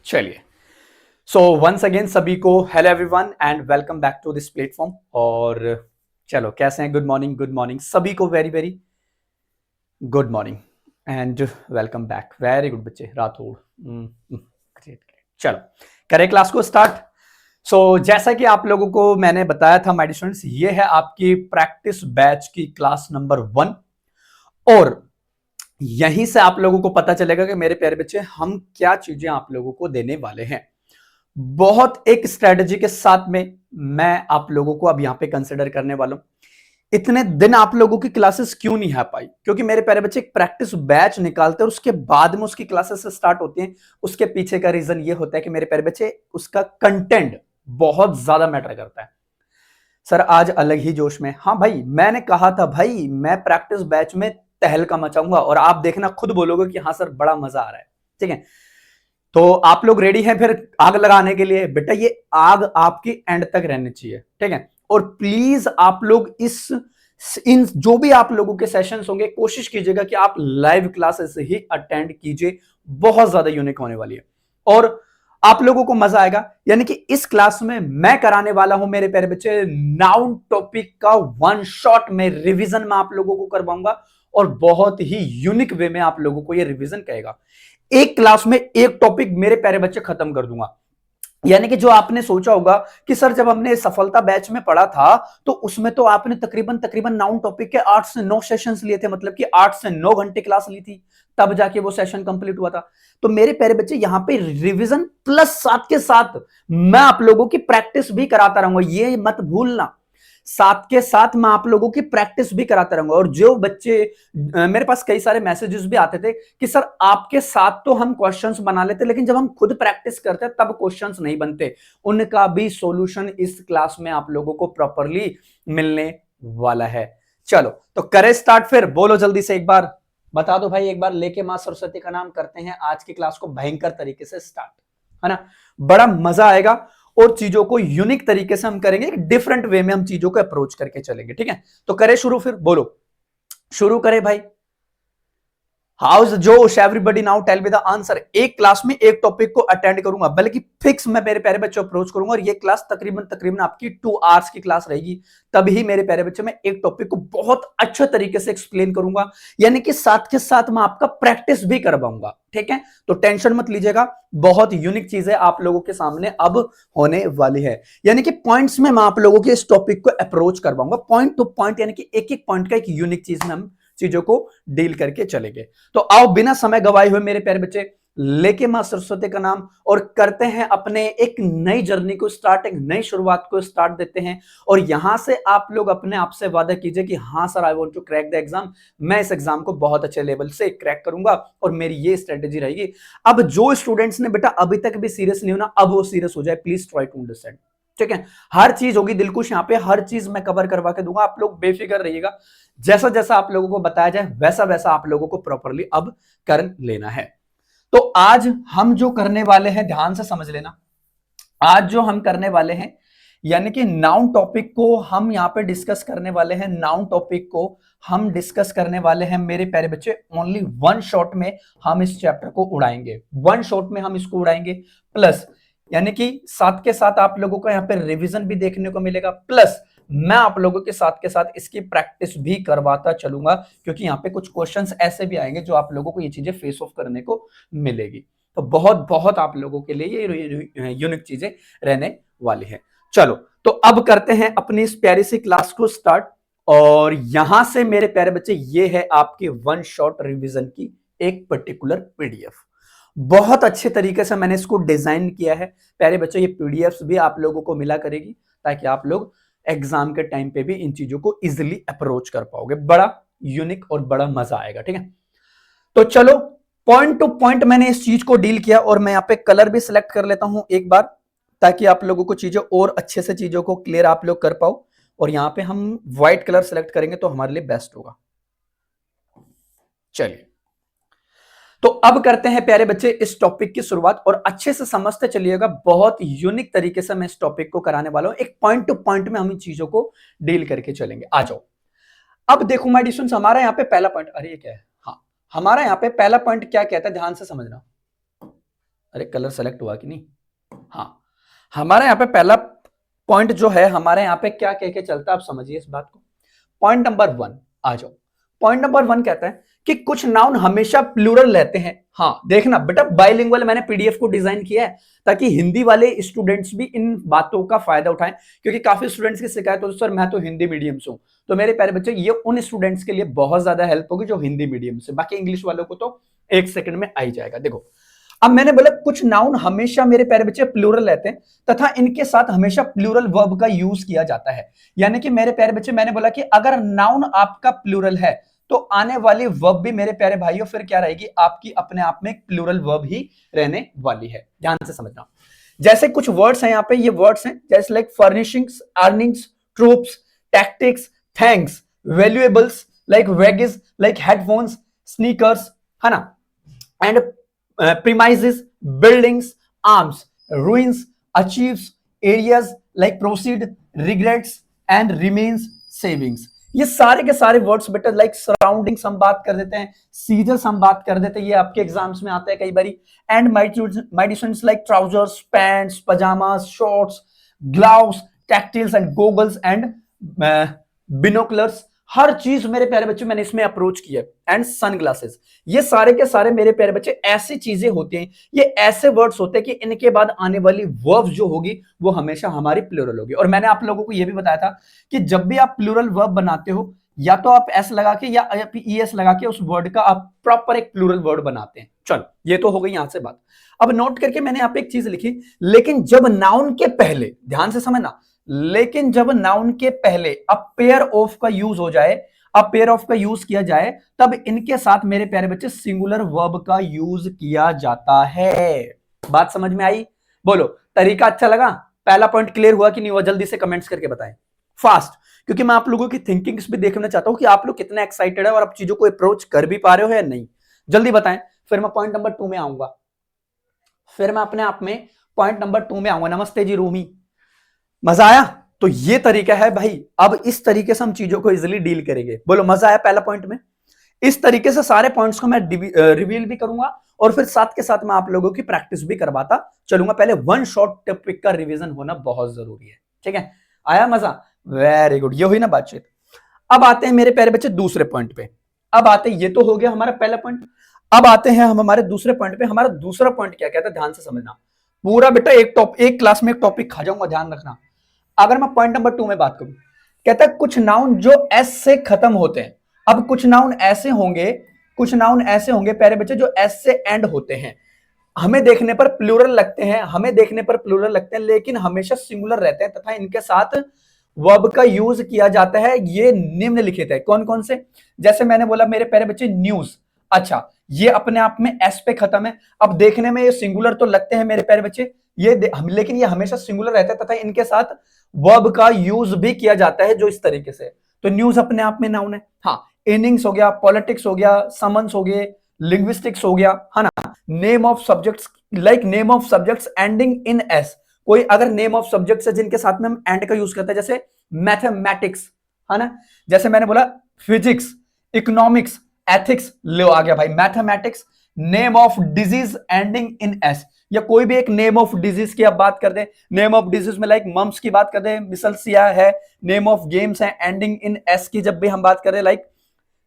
चलिए, so once again सभी को hello everyone and welcome back to this platform. और चलो, कैसे हैं? गुड मॉर्निंग सभी को, very very good morning and welcome back. Very good बच्चे, राठौड़। Great great. चलो, करें क्लास को स्टार्ट। जैसा कि आप लोगों को मैंने बताया था माय डियर स्टूडेंट्स, ये है आपकी प्रैक्टिस बैच की क्लास नंबर 1। और यहीं से आप लोगों को पता चलेगा कि मेरे प्यारे बच्चे, हम क्या चीजें आप लोगों को देने वाले हैं। बहुत एक स्ट्रेटजी के साथ में मैं आप लोगों को अब यहां पे कंसिडर करने वाला हूं। इतने दिन आप लोगों की क्लासेस क्यों नहीं आ पाई? क्योंकि मेरे प्यारे बच्चे, एक प्रैक्टिस बैच निकालते हैं और उसके बाद में उसकी क्लासेस स्टार्ट होती हैं। उसके पीछे का रीजन ये होता है कि मेरे प्यारे बच्चे, उसका कंटेंट बहुत ज्यादा मैटर करता है। सर आज अलग ही जोश में, हाँ भाई, मैंने कहा था भाई मैं प्रैक्टिस बैच में तहलका मचाऊंगा और आप देखना खुद बोलोगे कि हाँ सर बड़ा मजा आ रहा है। ठीक है, तो आप लोग रेडी हैं फिर आग लगाने के लिए? बेटा ये आग आपकी एंड तक रहनी चाहिए, ठीक है। और प्लीज आप लोग इन जो भी आप लोगों के सेशंस होंगे, कोशिश कीजिएगा कि आप लाइव क्लासेस ही अटेंड कीजिए। बहुत ज्यादा यूनिक होने वाली है और आप लोगों को मजा आएगा। यानी कि इस क्लास में मैं कराने वाला हूं मेरे प्यारे बच्चे, नाउन टॉपिक का वन शॉट में रिवीजन में आप लोगों को करवाऊंगा और बहुत ही यूनिक वे में आप लोगों को यह रिवीजन कहेगा। एक क्लास में एक टॉपिक मेरे प्यारे बच्चे खत्म कर दूंगा। यानी कि जो आपने सोचा होगा कि सर जब हमने सफलता बैच में पढ़ा था तो उसमें तो आपने तकरीबन तकरीबन नाउन टॉपिक के 8 से 9 सेशंस लिए थे, मतलब कि 8 से 9 घंटे क्लास ली थी, तब जाके वो सेशन कंप्लीट हुआ था। तो मेरे प्यारे बच्चे, यहां पे रिवीजन प्लस साथ के साथ मैं आप लोगों की प्रैक्टिस भी कराता रहूंगा, ये मत भूलना। साथ के साथ मैं आप लोगों की प्रैक्टिस भी कराता रहूंगा। और जो बच्चे, मेरे पास कई सारे मैसेजेस भी आते थे कि सर आपके साथ तो हम क्वेश्चंस बना लेते, लेकिन जब हम खुद प्रैक्टिस करते हैं तब क्वेश्चंस नहीं बनते। उनका भी सॉल्यूशन इस क्लास में आप लोगों को प्रॉपरली मिलने वाला है। चलो तो करें स्टार्ट, फिर बोलो जल्दी से एक बार बता दो भाई, एक बार लेके मां सरस्वती का नाम करते हैं आज की क्लास को भयंकर तरीके से स्टार्ट, है ना। बड़ा मजा आएगा और चीजों को यूनिक तरीके से हम करेंगे, डिफरेंट वे में हम चीजों को अप्रोच करके चलेंगे। ठीक है, तो करें शुरू, फिर बोलो शुरू करें भाई। How's josh everybody now tell me the answer. एक क्लास में एक टॉपिक को अटेंड करूंगा, बल्कि फिक्स मैं मेरे प्यारे बच्चों अप्रोच करूंगा और ये क्लास तकरीबन तकरीबन आपकी 2 आवर्स की क्लास रहेगी। तभी मेरे प्यारे बच्चों में एक टॉपिक को बहुत अच्छे तरीके से एक्सप्लेन करूंगा, यानी कि साथ के साथ मैं आपका प्रैक्टिस भी करवाऊंगा। ठीक है, तो टेंशन मत लीजिएगा, बहुत यूनिक चीजें आप लोगों के सामने अब होने वाली है। यानी कि पॉइंट्स में मैं आप लोगों के इस टॉपिक को अप्रोच करवाऊंगा, पॉइंट टू पॉइंट, यानी कि एक एक पॉइंट का एक यूनिक चीज में हम चीजों को डील करके चलेंगे। तो आओ बिना समय गवाए हुए मेरे प्यारे बच्चे, लेके मां सरस्वती का नाम और करते हैं अपने एक नई जर्नी को स्टार्ट, एक नई शुरुआत को स्टार्ट देते हैं। और यहां से आप लोग अपने आप से वादा कीजिए कि हाँ sir, I want to crack the exam. मैं इस एग्जाम को बहुत अच्छे लेवल से क्रैक करूंगा और मेरी ये स्ट्रेटेजी रहेगी। अब जो स्टूडेंट्स ने बेटा अभी तक भी सीरियस नहीं होना, अब वो सीरियस हो जाए, प्लीज ट्राई टू अंडरस्टैंड। ठीक है, हर चीज होगी दिलकुश, यहाँ पे हर चीज मैं कवर करवा के दूंगा, आप लोग बेफिक्र रहिएगा। जैसा जैसा आप लोगों को बताया जाए वैसा वैसा आप लोगों को प्रॉपरली अब कर लेना है। तो आज हम जो करने वाले हैं, ध्यान से समझ लेना, आज जो हम करने वाले हैं यानी कि नाउन टॉपिक को हम यहां पे डिस्कस करने वाले हैं। नाउन टॉपिक को हम डिस्कस करने वाले हैं मेरे प्यारे बच्चे, ओनली वन शॉट में हम इस चैप्टर को उड़ाएंगे, वन शॉट में हम इसको उड़ाएंगे। प्लस यानी कि साथ के साथ आप लोगों को यहाँ पे रिवीजन भी देखने को मिलेगा, प्लस मैं आप लोगों के साथ इसकी प्रैक्टिस भी करवाता चलूंगा, क्योंकि यहाँ पे कुछ क्वेश्चंस ऐसे भी आएंगे जो आप लोगों को ये चीजें फेस ऑफ करने को मिलेगी। तो बहुत बहुत आप लोगों के लिए ये यूनिक चीजें रहने वाली है। चलो तो अब करते हैं अपनी इस प्यारी सी क्लास को स्टार्ट। और यहां से मेरे प्यारे बच्चे, ये है आपकी वन शॉट रिवीजन की एक पर्टिकुलर पीडीएफ। बहुत अच्छे तरीके से मैंने इसको डिजाइन किया है प्यारे बच्चे, ये पीडीएफ्स भी आप लोगों को मिला करेगी ताकि आप लोग एग्जाम के टाइम पे भी इन चीजों को इजिली अप्रोच कर पाओगे। बड़ा यूनिक और बड़ा मजा आएगा। ठीक है, तो चलो पॉइंट टू पॉइंट मैंने इस चीज को डील किया और मैं यहाँ पे कलर भी सिलेक्ट कर लेता हूं एक बार, ताकि आप लोगों को चीजें और अच्छे से चीजों को क्लियर आप लोग कर पाओ। और यहां पे हम व्हाइट कलर सिलेक्ट करेंगे तो हमारे लिए बेस्ट होगा। चलिए, तो अब करते हैं प्यारे बच्चे इस टॉपिक की शुरुआत और अच्छे से समझते चलिएगा। बहुत यूनिक तरीके से मैं इस टॉपिक को कराने वाला हूं, एक पॉइंट टू पॉइंट में हम इन चीजों को डील करके चलेंगे। आ जाओ, अब देखो माय डियर स्टूडेंट्स, हमारा यहाँ पे पहला पॉइंट, अरे ये क्या है, हाँ हमारा यहाँ पे पहला पॉइंट क्या कहता है, ध्यान से समझना। अरे कलर सेलेक्ट हुआ कि नहीं? हाँ, हमारे यहाँ पे पहला पॉइंट जो है हमारे यहाँ पे क्या कह के चलता है, आप समझिए इस बात को। पॉइंट नंबर 1 आ जाओ। पॉइंट नंबर 1 कहता है कि कुछ नाउन हमेशा प्लूरल रहते हैं। हाँ देखना बेटा, बाइलिंगुअल मैंने पीडीएफ को डिजाइन किया है ताकि हिंदी वाले स्टूडेंट्स भी इन बातों का फायदा उठाएं, क्योंकि काफी स्टूडेंट्स की शिकायत होती है सर मैं तो हिंदी मीडियम से हूं। तो मेरे प्यारे बच्चे ये उन स्टूडेंट्स के लिए बहुत ज्यादा हेल्प होगी जो हिंदी मीडियम से, बाकी इंग्लिश वालों को तो 1 सेकंड में आ ही जाएगा। देखो अब मैंने बोला कुछ नाउन हमेशा मेरे प्यारे बच्चे प्लूरल रहते हैं तथा इनके साथ हमेशा प्लूरल वर्ब का यूज किया जाता है। यानी कि मेरे प्यारे बच्चे मैंने बोला कि अगर नाउन आपका प्लूरल है तो आने वाली वर्ब भी मेरे प्यारे भाइयों फिर क्या रहेगी, आपकी अपने आप में प्लूरल वर्ब ही रहने वाली है। ध्यान से समझना। जैसे कुछ वर्ड्स हैं यहाँ पे, ये वर्ड्स हैं जैसे like furnishings, earnings, troops, tactics, thanks, valuables, like wages, like headphones, sneakers, है ना, and premises, buildings, arms, ruins, achieves, areas like proceed, regrets and remains, savings। ये सारे के सारे वर्ड्स बेटा लाइक सराउंडिंग्स हम बात कर देते हैं, सीजर्स हम बात कर देते हैं, ये आपके एग्जाम्स में आता है कई बारी। And additions like trousers, pants, pyjamas, shorts, gloves, textiles and goggles and binoculars, हर चीज मेरे प्यारे बच्चे मैंने इसमें अप्रोच किया। एंड सनग्लासेस, ये सारे के सारे मेरे प्यारे बच्चे ऐसी चीजें होती हैं, ये ऐसे वर्ड्स होते हैं कि इनके बाद आने वाली वर्ब जो होगी वो हमेशा हमारी प्लूरल होगी। और मैंने आप लोगों को यह भी बताया था कि जब भी आप प्लूरल वर्ब बनाते हो या तो आप एस लगा के या ईएस लगा के उस वर्ड का आप प्रॉपर एक प्लूरल वर्ड बनाते हैं। चलो ये तो हो गई यहां से बात। अब नोट करके मैंने यहाँ पे एक चीज लिखी, लेकिन जब नाउन के पहले, ध्यान से समझना, लेकिन जब नाउन के पहले अ पेयर ऑफ का यूज हो जाए, अ पेयर ऑफ का यूज किया जाए, तब इनके साथ मेरे प्यारे बच्चे सिंगुलर वर्ब का यूज किया जाता है। बात समझ में आई? बोलो तरीका अच्छा लगा? पहला पॉइंट क्लियर हुआ कि नहीं हुआ? जल्दी से कमेंट्स करके बताएं फास्ट, क्योंकि मैं आप लोगों की थिंकिंग्स भी देखना चाहता हूं कि आप लोग कितने एक्साइटेड है और आप चीजों को अप्रोच कर भी पा रहे हो या नहीं। जल्दी बताएं, फिर मैं पॉइंट नंबर 2 में आऊंगा। फिर मैं अपने आप में पॉइंट नंबर 2 में आऊंगा। नमस्ते जी रूमी, मजा आया? तो ये तरीका है भाई, अब इस तरीके से हम चीजों को इजीली डील करेंगे। बोलो मजा आया पहला पॉइंट में? इस तरीके से सारे पॉइंट्स को मैं रिवील भी करूंगा और फिर साथ के साथ मैं आप लोगों की प्रैक्टिस भी करवाता चलूंगा। पहले वन शॉट टॉपिक का रिवीजन होना बहुत जरूरी है, ठीक है? आया मजा? वेरी गुड, ये हुई ना बातचीत। अब आते हैं मेरे प्यारे बच्चे दूसरे पॉइंट पे। अब आते हैं, ये तो हो गया हमारा पहला पॉइंट। अब आते हैं हम हमारे दूसरे पॉइंट पे। हमारा दूसरा पॉइंट क्या कहता है, ध्यान से समझना। पूरा बेटा एक क्लास में एक टॉपिक खा जाऊंगा, ध्यान रखना। अगर मैं पॉइंट नंबर 2 में बात करूं, कहता है कुछ नाउन जो एस से खत्म होते हैं। अब कुछ नाउन ऐसे होंगे, कुछ नाउन ऐसे होंगे प्यारे बच्चे जो एस से एंड होते हैं। हमें देखने पर प्लूरल लगते हैं, हमें देखने पर प्लूरल लगते हैं, लेकिन हमेशा सिंगुलर रहते हैं तथा इनके साथ वर्ब का यूज किया जाता है। ये निम्नलिखित है। कौन कौन से? जैसे मैंने बोला मेरे प्यारे बच्चे न्यूज, अच्छा ये अपने आप में एस पे खत्म है। अब देखने में ये सिंगुलर तो लगते हैं मेरे प्यारे बच्चे, लेकिन ये हमेशा सिंगुलर रहता है तथा इनके साथ वर्ब का यूज भी किया जाता है जो इस तरीके से। तो न्यूज अपने आप में नाउन है। हाँ, इनिंग्स हो गया, पॉलिटिक्स हो गया, समन्स हो गए, लिंग्विस्टिक्स हो गया, है ना। Name of subjects, like name of subjects ending in S. कोई अगर नेम ऑफ सब्जेक्ट्स है जिनके साथ में हम एंड का यूज करते हैं, जैसे मैथमेटिक्स, है ना, जैसे मैंने बोला फिजिक्स, इकोनॉमिक्स, एथिक्स, लो आ गया भाई mathematics. Name of disease ending in S, या कोई भी एक नेम ऑफ डिजीज की आप बात कर दे, नेम ऑफ डिजीज में लाइक मम्स की बात कर दे, मिसल्सिया है। नेम ऑफ गेम्स है एंडिंग इन एस की जब भी हम बात करें, लाइक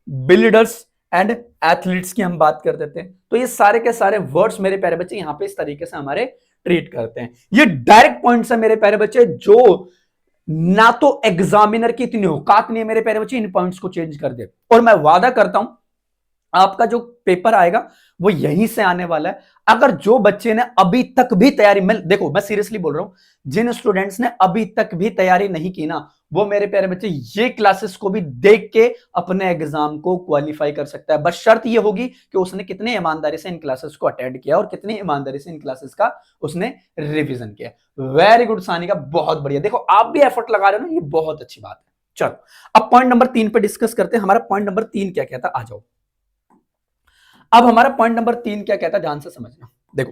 बिल्डर्स एंड एथलीट्स की हम बात कर देते हैं। तो ये सारे के सारे वर्ड्स मेरे प्यारे बच्चे यहां पे इस तरीके से हमारे ट्रीट करते हैं। ये डायरेक्ट पॉइंट्स है मेरे प्यारे बच्चे, जो ना तो एग्जामिनर की इतनी औकात नहीं है मेरे प्यारे बच्चे इन पॉइंट्स को चेंज कर दे। और मैं वादा करता हूं आपका जो पेपर आएगा वो यहीं से आने वाला है। अगर जो बच्चे ने अभी तक भी तैयारी, देखो मैं सीरियसली बोल रहा हूं, जिन स्टूडेंट्स ने अभी तक भी तैयारी नहीं की ना, वो मेरे प्यारे बच्चे ये क्लासेस को भी देख के अपने एग्जाम को क्वालिफाई कर सकता है। बस शर्त ये होगी कि उसने कितने ईमानदारी से इन क्लासेस को अटेंड किया और कितनी ईमानदारी से इन क्लासेस का उसने रिविजन किया। वेरी गुड सानिका, बहुत बढ़िया। देखो आप भी एफर्ट लगा रहे हो ना, ये बहुत अच्छी बात है। चलो अब पॉइंट नंबर 3 पे डिस्कस करते हैं। हमारा पॉइंट नंबर 3 क्या कहता है, आ जाओ। अब हमारा पॉइंट नंबर 3 क्या कहता है, ध्यान से समझना। देखो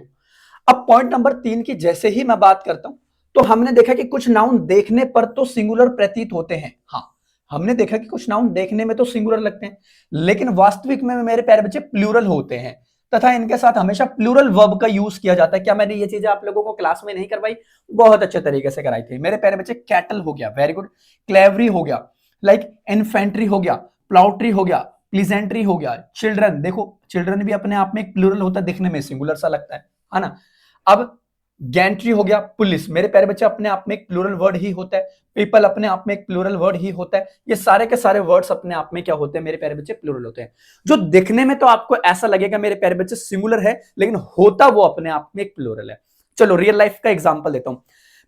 अब पॉइंट नंबर 3 की जैसे ही मैं बात करता हूं, तो हमने देखा कि कुछ नाउन देखने पर तो सिंगुलर प्रतीत होते हैं। हाँ, हमने देखा कि कुछ नाउन देखने में तो सिंगुलर लगते हैं, लेकिन वास्तविक में मेरे प्यारे बच्चे प्लूरल होते हैं तथा इनके साथ हमेशा प्लूरल वर्ब का यूज किया जाता है। क्या मैंने ये चीजें आप लोगों को क्लास में नहीं करवाई? बहुत अच्छे तरीके से कराई थी मेरे प्यारे बच्चे। कैटल हो गया, वेरी गुड। क्लेवरी हो गया, लाइक इन्फेंट्री हो गया, प्लाउट्री हो गया, प्लीजेंट्री हो गया। चिल्ड्रन, देखो चिल्ड्रन भी अपने आप में एक प्लूरल होता है, दिखने में सिंगुलर सा लगता है ना। अब गैंट्री हो गया, पुलिस, मेरे प्यारे बच्चे अपने आप में एक प्लूरल वर्ड ही होता है। पीपल अपने आप में एक प्लूरल वर्ड ही होता है। ये सारे के सारे वर्ड्स अपने आप में क्या होते हैं मेरे प्यारे बच्चे? प्लूरल होते हैं। जो दिखने में तो आपको ऐसा लगेगा मेरे प्यारे बच्चे सिंगुलर है, लेकिन होता वो अपने आप में एक प्लूरल है। चलो रियल लाइफ का एग्जांपल देता हूं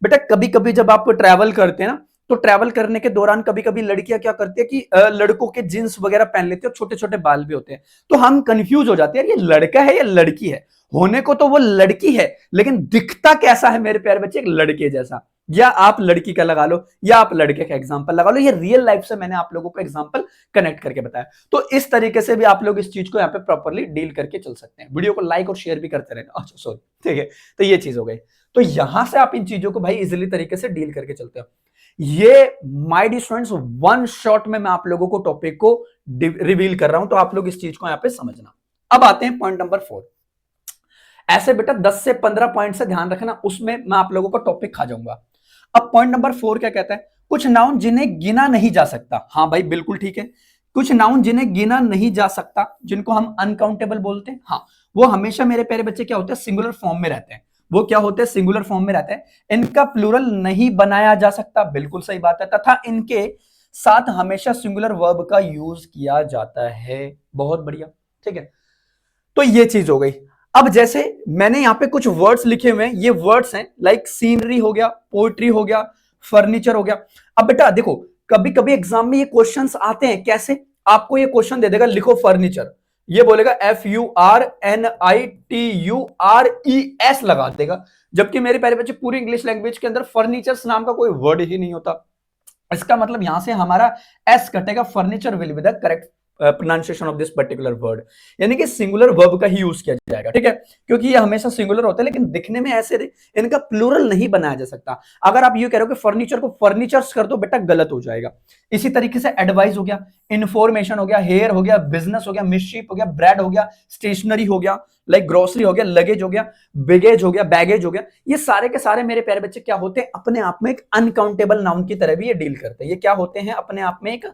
बेटा। कभी कभी जब आप ट्रैवल करते हैं ना, तो ट्रैवल करने के दौरान कभी कभी लड़कियां क्या करती है कि लड़कों के जींस वगैरह पहन लेते हैं और छोटे छोटे बाल भी होते हैं। तो हम कंफ्यूज हो जाते हैं, ये लड़का है या लड़की है। होने को तो वो लड़की है, लेकिन दिखता कैसा है मेरे प्यारे बच्चे? एक लड़के जैसा। या आप लड़की का लगा लो या आप लड़के का एग्जांपल लगा लो। ये रियल लाइफ से मैंने आप लोगों को एग्जांपल कनेक्ट करके बताया। तो इस तरीके से भी आप लोग इस चीज को यहाँ पे प्रॉपरली डील करके चल सकते हैं। वीडियो को लाइक और शेयर भी करते रहना। अच्छा सॉरी, ठीक है। तो ये चीज हो गई। तो यहां से आप इन चीजों को भाई इजिली तरीके से डील करके चलते हो। ये my dear students one shot में मैं आप लोगों को टॉपिक को रिवील कर रहा हूं, तो आप लोग इस चीज को यहां पे समझना। अब आते हैं पॉइंट नंबर 4। ऐसे बेटा 10 से 15 पॉइंट से ध्यान रखना, उसमें मैं आप लोगों को टॉपिक खा जाऊंगा। अब पॉइंट नंबर 4 क्या कहता है? कुछ नाउन जिन्हें गिना नहीं जा सकता। हाँ भाई बिल्कुल ठीक है। कुछ नाउन जिन्हें गिना नहीं जा सकता, जिनको हम अनकाउंटेबल बोलते हैं, हाँ, वो हमेशा मेरे प्यारे बच्चे क्या होते हैं? सिंगुलर फॉर्म में रहते हैं। वो क्या होते हैं? सिंगुलर फॉर्म में रहते हैं। इनका प्लूरल नहीं बनाया जा सकता, बिल्कुल सही बात है। तथा इनके साथ हमेशा सिंगुलर वर्ब का यूज किया जाता है। बहुत बढ़िया, ठीक है। तो ये चीज हो गई। अब जैसे मैंने यहां पे कुछ वर्ड्स लिखे हुए हैं, ये वर्ड्स हैं लाइक सीनरी हो गया, पोएट्री हो गया, फर्नीचर हो गया। अब बेटा देखो, कभी कभी एग्जाम में ये क्वेश्चंस आते हैं। कैसे? आपको ये क्वेश्चन दे देगा, लिखो फर्नीचर, ये बोलेगा FURNITURES लगा देगा। जबकि मेरे प्यारे बच्चे पूरी इंग्लिश लैंग्वेज के अंदर फर्नीचर्स नाम का कोई वर्ड ही नहीं होता। इसका मतलब यहां से हमारा एस कटेगा, furniture will be the correct pronunciation of this particular word. यानी कि सिंगुलर वर्ब का ही यूज किया जाएगा, ठीक है। क्योंकि ये हमेशा सिंगुलर होता है, लेकिन दिखने में ऐसे इनका प्लूरल नहीं बनाया जा सकता। अगर आप ये कह रहे हो कि फर्नीचर को फर्नीचर्स कर दो, बेटा गलत हो जाएगा। इसी तरीके से एडवाइस हो गया, इंफॉर्मेशन हो गया, हेयर हो गया, बिजनेस हो गया, मिसशीप हो गया, ब्रेड हो गया, स्टेशनरी हो गया, लाइक ग्रोसरी हो गया, लगेज हो गया, बिगेज हो गया, बैगेज हो गया। ये सारे के सारे मेरे प्यारे बच्चे क्या होते हैं? अपने आप में एक अनकाउंटेबल नाउन की तरह भी ये डील करते हैं। ये क्या होते हैं? अपने आप में एक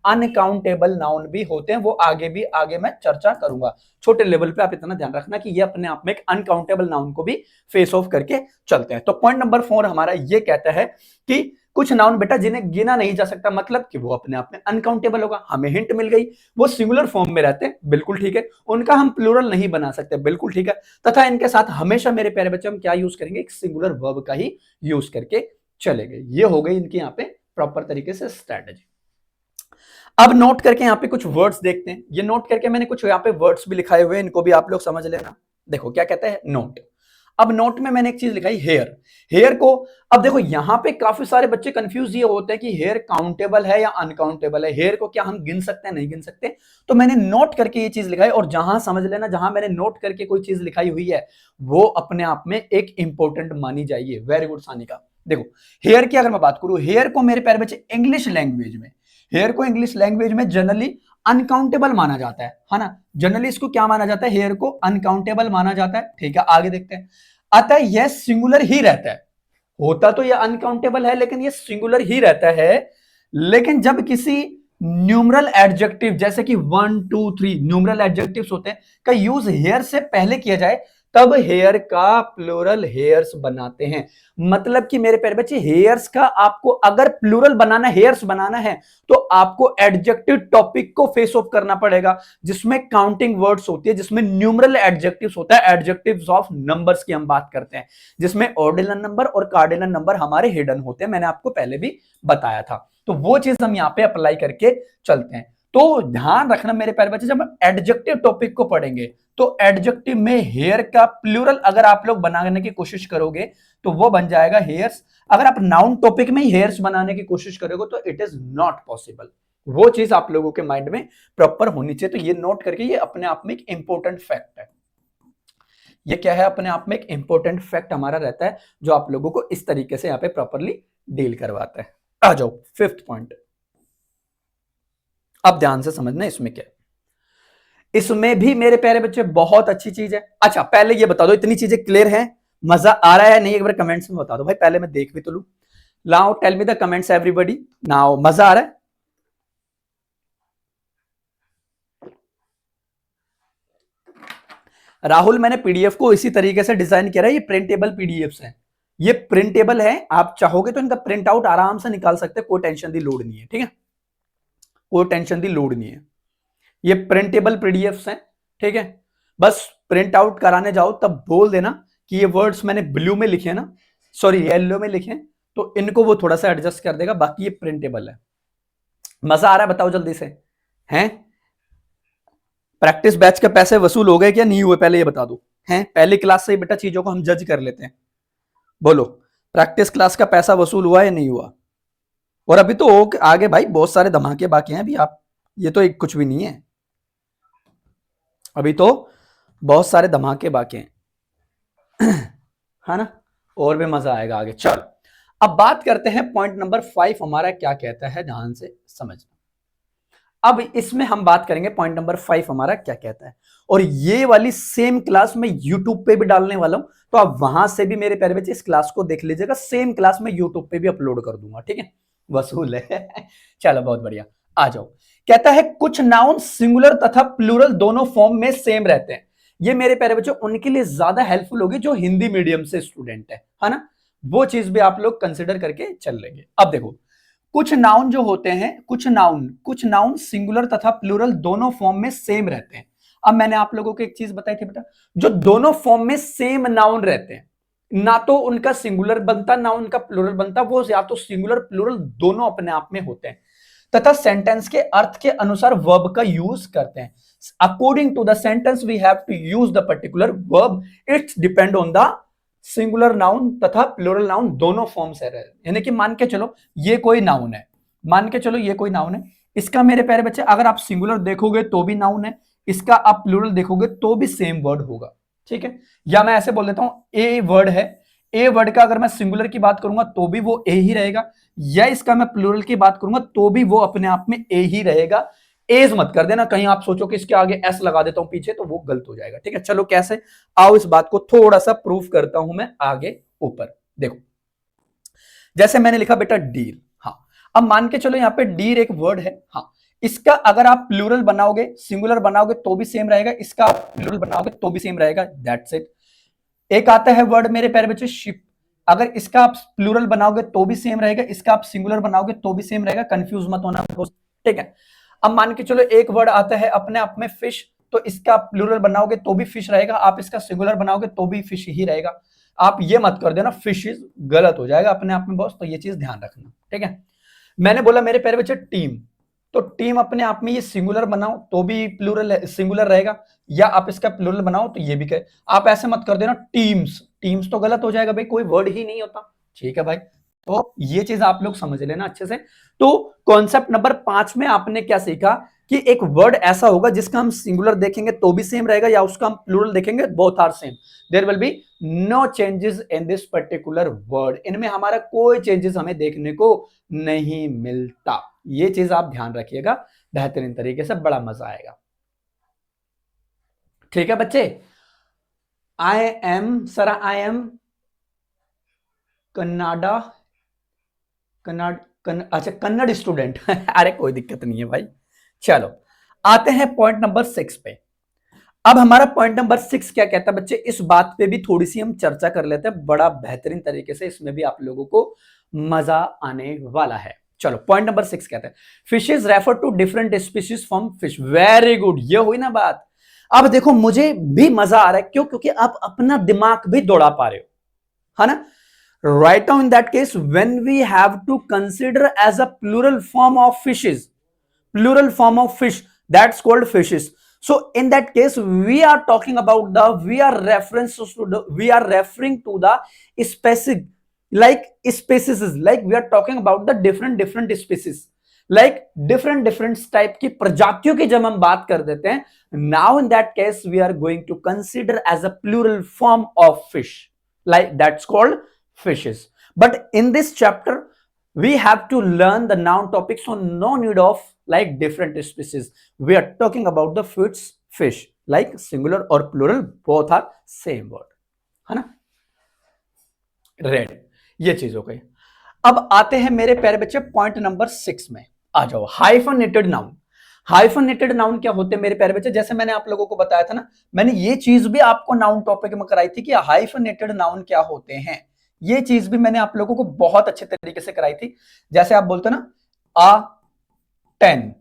अनकाउंटेबल नाउन भी होते हैं। वो आगे मैं चर्चा करूंगा। छोटे लेवल पे आप इतना ध्यान रखना कि ये अपने आप में एक अनकाउंटेबल नाउन को भी फेस ऑफ करके चलते हैं। तो पॉइंट नंबर 4 हमारा ये कहता है कि कुछ नाउन बेटा जिन्हें गिना नहीं जा सकता, मतलब कि वो अपने आप में अनकाउंटेबल होगा। हमें हिंट मिल गई, वो सिंगुलर फॉर्म में रहते हैं, बिल्कुल ठीक है। उनका हम प्लूरल नहीं बना सकते, बिल्कुल ठीक है। तथा इनके साथ हमेशा मेरे प्यारे बच्चे हम क्या यूज करेंगे? एक सिंगुलर वर्ब का ही यूज करके चलेंगे। ये हो गई इनकी यहाँ पे प्रॉपर तरीके से स्ट्रैटेजी। अब नोट करके यहाँ पे कुछ वर्ड्स देखते हैं। ये नोट करके मैंने कुछ यहाँ पे वर्ड्स भी लिखाए हुए हैं, इनको भी आप लोग समझ लेना। देखो क्या कहता है नोट। अब नोट में मैंने एक चीज लिखाई, हेयर। हेयर को, अब देखो यहाँ पे काफी सारे बच्चे कंफ्यूज ये होते हैं कि हेयर काउंटेबल है या अनकाउंटेबल है। हेयर को क्या हम गिन सकते हैं, नहीं गिन सकते? तो मैंने नोट करके ये चीज लिखाई, और जहां समझ लेना, जहां मैंने नोट करके कोई चीज लिखाई हुई है वो अपने आप में एक इंपॉर्टेंट मानी जाइए। Very good Sanika. देखो हेयर की अगर मैं बात करूं, हेयर को मेरे प्यारे बच्चे इंग्लिश लैंग्वेज में, हेयर को इंग्लिश लैंग्वेज में जनरली अनकाउंटेबल माना जाता है ना। जनरली इसको क्या माना जाता है? हेयर को अनकाउंटेबल माना जाता है, ठीक है। आगे देखते हैं। अतः यह सिंगुलर ही रहता है। होता तो यह अनकाउंटेबल है, लेकिन यह सिंगुलर ही रहता है। लेकिन जब किसी न्यूमरल एडजेक्टिव, जैसे कि 1 2 3 न्यूमरल एडजेक्टिव्स होते हैं, का यूज हेयर से पहले किया जाए, तब हेयर का प्लूरल हेयर्स बनाते हैं। मतलब कि मेरे प्यारे बच्चे, हेयर्स का आपको अगर प्लूरल बनाना, हेयर्स बनाना है, तो आपको एडजेक्टिव टॉपिक को फेस ऑफ करना पड़ेगा, जिसमें काउंटिंग वर्ड्स होती है, जिसमें न्यूमरल एडजेक्टिव्स होता है। एडजेक्टिव्स ऑफ नंबर्स की हम बात करते हैं, जिसमें ऑर्डिनल नंबर और कार्डिनल नंबर हमारे हिडन होते हैं। मैंने आपको पहले भी बताया था। तो वो चीज हम यहां पे अप्लाई करके चलते हैं। तो ध्यान रखना मेरे प्यारे बच्चे, जब हम एडजेक्टिव टॉपिक को पढ़ेंगे, तो एडजेक्टिव में हेयर का प्लूरल अगर आप लोग बनाने की कोशिश करोगे तो वो बन जाएगा हेयर्स। अगर आप नाउन टॉपिक में ही हेयर्स बनाने की कोशिश करोगे तो इट इज नॉट पॉसिबल। वो चीज आप लोगों के माइंड में प्रॉपर होनी चाहिए। तो ये नोट करके, ये अपने आप में एक इंपॉर्टेंट फैक्ट है। ये क्या है? अपने आप में एक इंपॉर्टेंट फैक्ट हमारा रहता है, जो आप लोगों को इस तरीके से यहां पे प्रॉपरली डील करवाता है। आ जाओ 5th पॉइंट। अब ध्यान से समझना इसमें क्या है। इसमें भी मेरे प्यारे बच्चे बहुत अच्छी चीज है। अच्छा पहले ये बता दो, इतनी चीजें क्लियर है, मजा आ रहा है नहीं, एक बार कमेंट्स में बता दो भाई, पहले मैं देख भी तो लूं। Now tell me the comments everybody, now मजा आ रहा है? राहुल मैंने पीडीएफ को इसी तरीके से डिजाइन किया है, ये प्रिंटेबल पीडीएफ्स हैं, ये प्रिंटेबल है, आप चाहोगे तो इनका प्रिंट आउट आराम से निकाल सकते हैं, कोई टेंशन दी लोड नहीं है, ठीक है, कोई टेंशन दी लोड नहीं है, ये प्रिंटेबल पीडीएफ्स हैं, ठीक है। बस प्रिंट आउट कराने जाओ तब बोल देना कि ये वर्ड्स मैंने ब्लू में लिखे ना, सॉरी येलो में लिखे, तो इनको वो थोड़ा सा एडजस्ट कर देगा, बाकी ये प्रिंटेबल है। मजा आ रहा है बताओ जल्दी से, हैं? प्रैक्टिस बैच के पैसे वसूल हो गए क्या नहीं हुए, पहले ये बता दो, हैं? पहली क्लास से ही बेटा चीजों को हम जज कर लेते हैं, बोलो प्रैक्टिस क्लास का पैसा वसूल हुआ या नहीं हुआ? और अभी तो आगे भाई बहुत सारे धमाके बाकी हैं अभी, आप ये तो एक कुछ भी नहीं है, अभी तो बहुत सारे धमाके बाकी हैं है ना, और भी मजा आएगा आगे। चलो अब बात करते हैं पॉइंट नंबर 5 हमारा क्या कहता है, ध्यान से समझना। अब इसमें हम बात करेंगे पॉइंट नंबर 5 हमारा क्या कहता है, और ये वाली सेम क्लास में यूट्यूब पे भी डालने वाला हूं, तो आप वहां से भी मेरे प्यारे बच्चे इस क्लास को देख लीजिएगा, सेम क्लास में यूट्यूब पे भी अपलोड कर दूंगा, ठीक है, वसूल है चलो बहुत बढ़िया, आ जाओ। कहता है कुछ नाउन सिंगुलर तथा प्लूरल दोनों फॉर्म में सेम रहते हैं। ये मेरे प्यारे बच्चों उनके लिए ज्यादा हेल्पफुल होगी जो हिंदी मीडियम से स्टूडेंट है ना, वो चीज भी आप लोग कंसिडर करके चल लेंगे। अब देखो कुछ नाउन जो होते हैं, कुछ नाउन सिंगुलर तथा प्लूरल दोनों फॉर्म में सेम रहते हैं। अब मैंने आप लोगों को एक चीज बताई थी बेटा, जो दोनों फॉर्म में सेम नाउन रहते हैं, ना तो उनका सिंगुलर बनता ना उनका प्लूरल बनता, वो या तो सिंगुलर प्लूरल दोनों अपने आप में होते हैं, तथा सेंटेंस के अर्थ के अनुसार वर्ब का यूज करते हैं। According to the sentence we have to use the particular verb, it's depend on the singular noun तथा प्लूरल नाउन दोनों फॉर्म से रहे, यानी कि मान के चलो ये कोई नाउन है, मान के चलो ये कोई नाउन है, इसका मेरे प्यारे बच्चे अगर आप सिंगुलर देखोगे तो भी नाउन है, इसका आप प्लूरल देखोगे तो भी सेम वर्ड होगा, ठीक है। या मैं ऐसे बोल देता हूं ए वर्ड है, ए वर्ड का अगर मैं सिंगुलर की बात करूंगा तो भी वो ए ही रहेगा, या इसका मैं प्लूरल की बात करूंगा तो भी वो अपने आप में ए ही रहेगा। एज मत कर देना, कहीं आप सोचो कि इसके आगे एस लगा देता हूं पीछे तो वो गलत हो जाएगा, ठीक है। चलो कैसे, आओ इस बात को थोड़ा सा प्रूफ करता हूं मैं आगे ऊपर। देखो जैसे मैंने लिखा बेटा डीर, हाँ, अब मान के चलो यहां पे डीर एक वर्ड है, हाँ, इसका अगर आप प्लूरल बनाओगे सिंगुलर बनाओगे तो भी सेम रहेगा, इसका प्लूरल बनाओगे तो भी सेम रहेगा, दैट्स इट। एक आता है वर्ड मेरे प्यारे बच्चे शिप, अगर इसका आप प्लूरल बनाओगे तो भी सेम रहेगा, इसका आप सिंगुलर बनाओगे तो भी सेम रहेगा, कंफ्यूज मत होना, ठीक है। अब मान के चलो एक वर्ड आता है अपने आप में फिश, तो इसका प्लूरल बनाओगे तो भी फिश रहेगा, आप इसका सिंगुलर बनाओगे तो भी फिश ही रहेगा। आप ये मत कर देना फिश इज, गलत हो जाएगा अपने आप में बॉस, तो ये चीज ध्यान रखना, ठीक है। मैंने बोला मेरे प्यारे बच्चे टीम, तो टीम अपने आप में ये सिंगुलर बनाओ तो भी प्लूरल सिंगुलर रहेगा, या आप इसका प्लूरल बनाओ तो ये भी कहे, आप ऐसे मत कर देना टीम्स, टीम्स तो गलत हो जाएगा भाई, कोई वर्ड ही नहीं होता, ठीक है भाई। तो ये चीज आप लोग समझ लेना अच्छे से। तो कॉन्सेप्ट नंबर 5 में आपने क्या सीखा कि एक वर्ड ऐसा होगा जिसका हम सिंगुलर देखेंगे तो भी सेम रहेगा, या उसका हम प्लूरल देखेंगे both are same, there will be no changes in this particular word, इनमें हमारा कोई चेंजेस हमें देखने को नहीं मिलता। ये चीज आप ध्यान रखिएगा बेहतरीन तरीके से, बड़ा मजा आएगा, ठीक है बच्चे। आई एम सरा, आई एम कन्नाडा, अच्छा कन्नड़ स्टूडेंट अरे कोई दिक्कत नहीं है भाई। चलो आते हैं पॉइंट नंबर 6 पे। अब हमारा पॉइंट नंबर 6 क्या कहता है बच्चे, इस बात पे भी थोड़ी सी हम चर्चा कर लेते हैं बड़ा बेहतरीन तरीके से, इसमें भी आप लोगों को मजा आने वाला है। चलो पॉइंट नंबर 6 कहता है fishes refer to different species from fish, very good, ये हुई ना बात। अब देखो मुझे भी मजा आ रहा है, क्यों? क्योंकि आप अपना दिमाग भी दौड़ा पा रहे हो, है ना। Right now in that case when we have to consider as a plural form of fishes, plural form of fish, that's called fishes. So in that case we are talking about the, we are referring to the specific, like species, like we are talking about the different species, like different type की प्रजातियों की जब हम बात कर देते हैं, now in that case we are going to consider as a plural form of fish, like that's called fishes. But in this chapter we have to learn the noun topic, so no need of like different species, we are talking about the fish, like singular और plural both are same word, है ना। Red, ये चीज हो गई। अब आते हैं मेरे प्यारे बच्चे पॉइंट नंबर 6 में। आ जाओ, हाइफनेटेड नाउन। हाइफनेटेड नाउन क्या होते हैं मेरे प्यारे बच्चे? जैसे मैंने आप लोगों को बताया था ना, मैंने ये चीज भी आपको नाउन टॉपिक में कराई थी कि हाइफनेटेड नाउन क्या होते हैं। ये चीज भी मैंने आप लोगों को बहुत अच्छे तरीके से कराई थी। जैसे आप बोलते ना, आ 10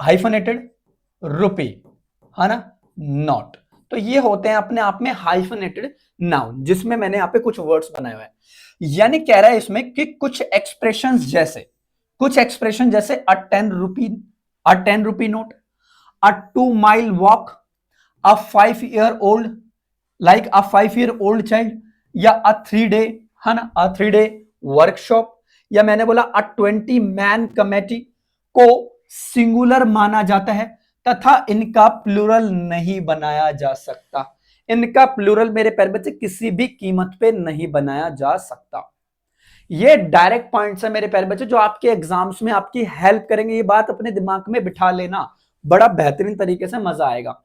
हाइफनेटेड, रुपी, है ना, नॉट। तो ये होते हैं अपने आप में हाइफनेटेड नाउन, जिसमें मैंने यहाँ पे कुछ वर्ड्स बनाए हुए हैं। यानी कह रहा है इसमें कि कुछ एक्सप्रेशंस जैसे अ 10 रुपी नोट, अ 2 माइल वॉक, अ 5 ईयर ओल्ड, लाइक अ 5 ईयर ओल्ड चाइल्ड, या अ 3 डे, है ना, अ 3 डे वर्कशॉप, या मैंने बोला अ 20 मैन कमेटी को सिंगुलर माना जाता है तथा इनका प्लूरल नहीं बनाया जा सकता। इनका प्लूरल मेरे प्यारे बच्चे किसी भी कीमत पे नहीं बनाया जा सकता। ये डायरेक्ट पॉइंट्स है मेरे प्यारे बच्चे, जो आपके एग्जाम्स में आपकी हेल्प करेंगे। ये बात अपने दिमाग में बिठा लेना, बड़ा बेहतरीन तरीके से मजा आएगा।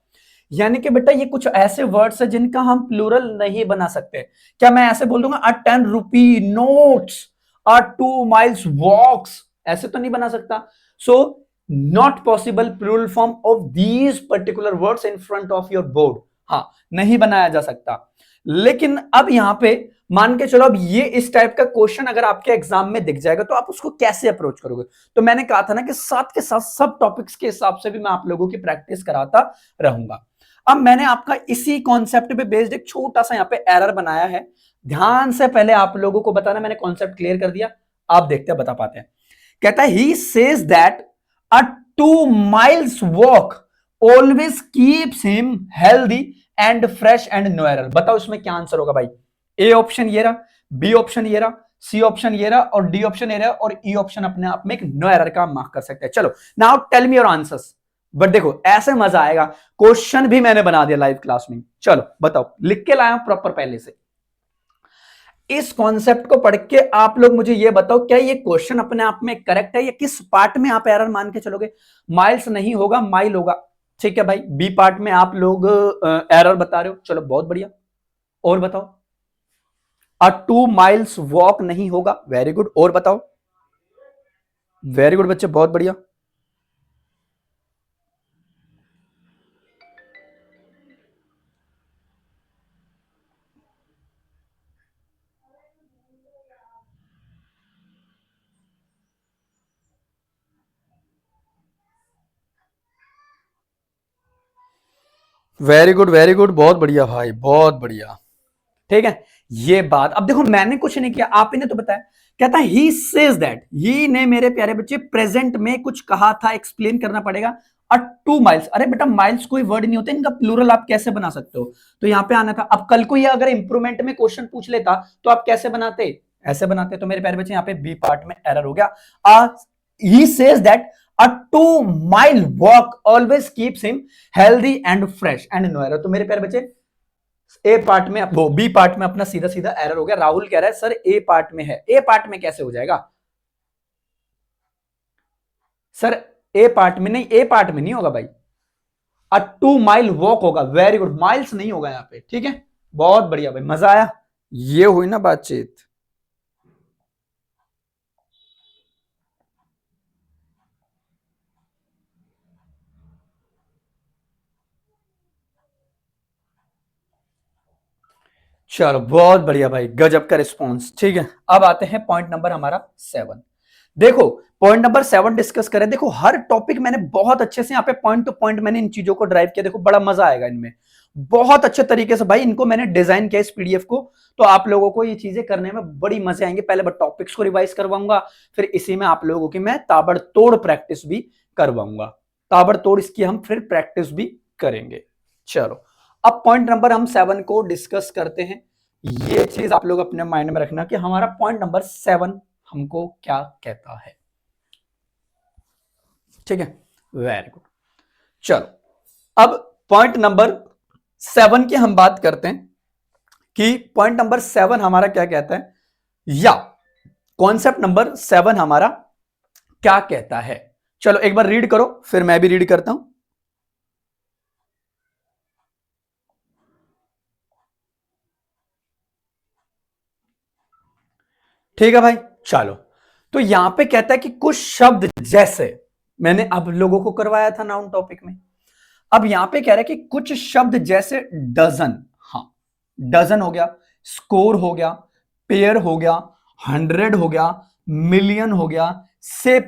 यानी कि बेटा ये कुछ ऐसे वर्ड्स है जिनका हम प्लूरल नहीं बना सकते। क्या मैं ऐसे बोल दूंगा अ 10 रुपी नोट्स, अ 2 माइल्स वॉक्स? ऐसे तो नहीं बना सकता। So not possible plural form of these particular words in front of your board. हाँ, नहीं बनाया जा सकता। लेकिन अब यहां पे मान के चलो, अब ये इस टाइप का क्वेश्चन अगर आपके एग्जाम में दिख जाएगा तो आप उसको कैसे अप्रोच करोगे? तो मैंने कहा था ना कि साथ के साथ सब टॉपिक्स के हिसाब से भी मैं आप लोगों की प्रैक्टिस कराता रहूंगा। अब मैंने आपका इसी कॉन्सेप्ट पे बेस्ड एक छोटा सा यहाँ पे एरर बनाया है। ध्यान से पहले आप लोगों को बताना, मैंने कॉन्सेप्ट क्लियर कर दिया, आप देखते हैं बता पाते हैं। कहता है he says that a 2 miles walk always keeps him healthy and fresh and no error. बताओ इसमें क्या आंसर होगा भाई? ए ऑप्शन ये रहा, बी ऑप्शन ये रहा, सी ऑप्शन ये रहा, और डी ऑप्शन ये रहा, और ई ऑप्शन अपने आप में एक नो एरर का मार्क कर सकते हैं। चलो now tell me your answers. But देखो ऐसे मजा आएगा, क्वेश्चन भी मैंने बना दिया लाइव क्लास में। चलो बताओ, लिख के लाया प्रॉपर पहले से। इस कॉन्सेप्ट को पढ़ के आप लोग मुझे ये बताओ, क्या ये क्वेश्चन अपने आप में करेक्ट है या किस पार्ट में आप एरर मान के चलोगे? माइल्स नहीं होगा, माइल होगा। ठीक है भाई, बी पार्ट में आप लोग एरर बता रहे हो, चलो बहुत बढ़िया। और बताओ, अ 2 माइल्स वॉक नहीं होगा, वेरी गुड। और बताओ, वेरी गुड बच्चे, बहुत बढ़िया। वेरी गुड, वेरी गुड, बहुत बढ़िया भाई, बहुत बढ़िया। ठीक है, ये बात अब देखो, मैंने कुछ नहीं किया, आप ही ने तो बताया। कहता है ही सेज दैट, ही ने मेरे प्यारे बच्चे प्रेजेंट में कुछ कहा था, एक्सप्लेन करना पड़ेगा। अ 2 माइल्स, अरे बेटा माइल्स कोई वर्ड नहीं होता, इनका प्लूरल आप कैसे बना सकते हो? तो यहां पे आना था। अब कल को ये अगर इंप्रूवमेंट में क्वेश्चन पूछ लेता तो आप कैसे बनाते? ऐसे बनाते। तो मेरे प्यारे बच्चे यहाँ पे बी पार्ट में एरर हो गया। He says that a 2 mile walk always keeps him healthy and fresh and no error. तो मेरे प्यारे बच्चे ए पार्ट में, वो बी पार्ट में अपना सीधा सीधा एरर हो गया। राहुल कह रहा है सर ए पार्ट में है, ए पार्ट में कैसे हो जाएगा सर? ए पार्ट में नहीं, ए पार्ट में नहीं होगा भाई, अ 2 माइल वॉक होगा। वेरी गुड, माइल्स नहीं होगा यहां पे। ठीक है, बहुत बढ़िया भाई, मजा आया। ये हुई ना बातचीत। चलो बहुत बढ़िया भाई, गजब का रिस्पॉन्स। ठीक है, अब आते हैं पॉइंट नंबर हमारा 7। देखो पॉइंट नंबर 7 डिस्कस करें। देखो हर टॉपिक मैंने बहुत अच्छे से यहाँ पे पॉइंट टू पॉइंट मैंने इन चीजों को ड्राइव किया। देखो बड़ा मजा आएगा इनमें, बहुत अच्छे तरीके से भाई इनको मैंने डिजाइन किया इस पीडीएफ को। तो आप लोगों को ये चीजें करने में बड़ी मजे आएंगे। पहले मैं टॉपिक्स को रिवाइज करवाऊंगा, फिर इसी में आप लोगों की मैं ताबड़तोड़ प्रैक्टिस भी करवाऊंगा। ताबड़तोड़ इसकी हम फिर प्रैक्टिस भी करेंगे। चलो अब पॉइंट नंबर हम 7 को डिस्कस करते हैं। ये चीज आप लोग अपने माइंड में रखना कि हमारा पॉइंट नंबर 7 हमको क्या कहता है। ठीक है, वेरी गुड। चलो अब पॉइंट नंबर 7 की हम बात करते हैं कि पॉइंट नंबर 7 हमारा क्या कहता है, या कॉन्सेप्ट नंबर 7 हमारा क्या कहता है। चलो एक बार रीड करो, फिर मैं भी रीड करता हूं। ठीक है भाई, चलो। तो यहां पे कहता है कि कुछ शब्द जैसे, मैंने अब लोगों को करवाया था नाउन टॉपिक में, अब यहां पे कह रहा है कि कुछ शब्द जैसे डजन, हाँ डजन हो गया, स्कोर हो गया, पेयर हो गया, 100 हो गया, मिलियन हो गया, से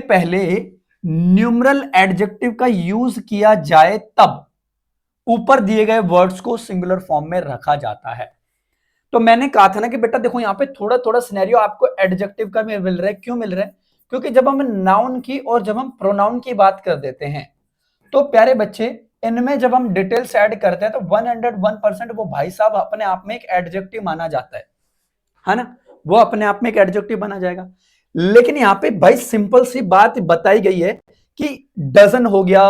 पहले न्यूमरल एडजेक्टिव का यूज किया जाए तब ऊपर दिए गए वर्ड्स को सिंगुलर फॉर्म में रखा जाता है। तो मैंने कहा था ना कि बेटा देखो यहां पे थोड़ा थोड़ा सिनेरियो आपको एडजेक्टिव का भी मिल रहा है। क्यों मिल रहा है? क्योंकि जब हम नाउन की और जब हम प्रोनाउन की बात कर देते हैं तो प्यारे बच्चे इनमें जब हम डिटेल्स ऐड करते हैं तो 101% वो भाई साहब अपने आप में एक एडजेक्टिव माना जाता है ना, वो अपने आप में एक एडजेक्टिव बना जाएगा। लेकिन यहां पे भाई सिंपल सी बात बताई गई है कि डजन हो गया,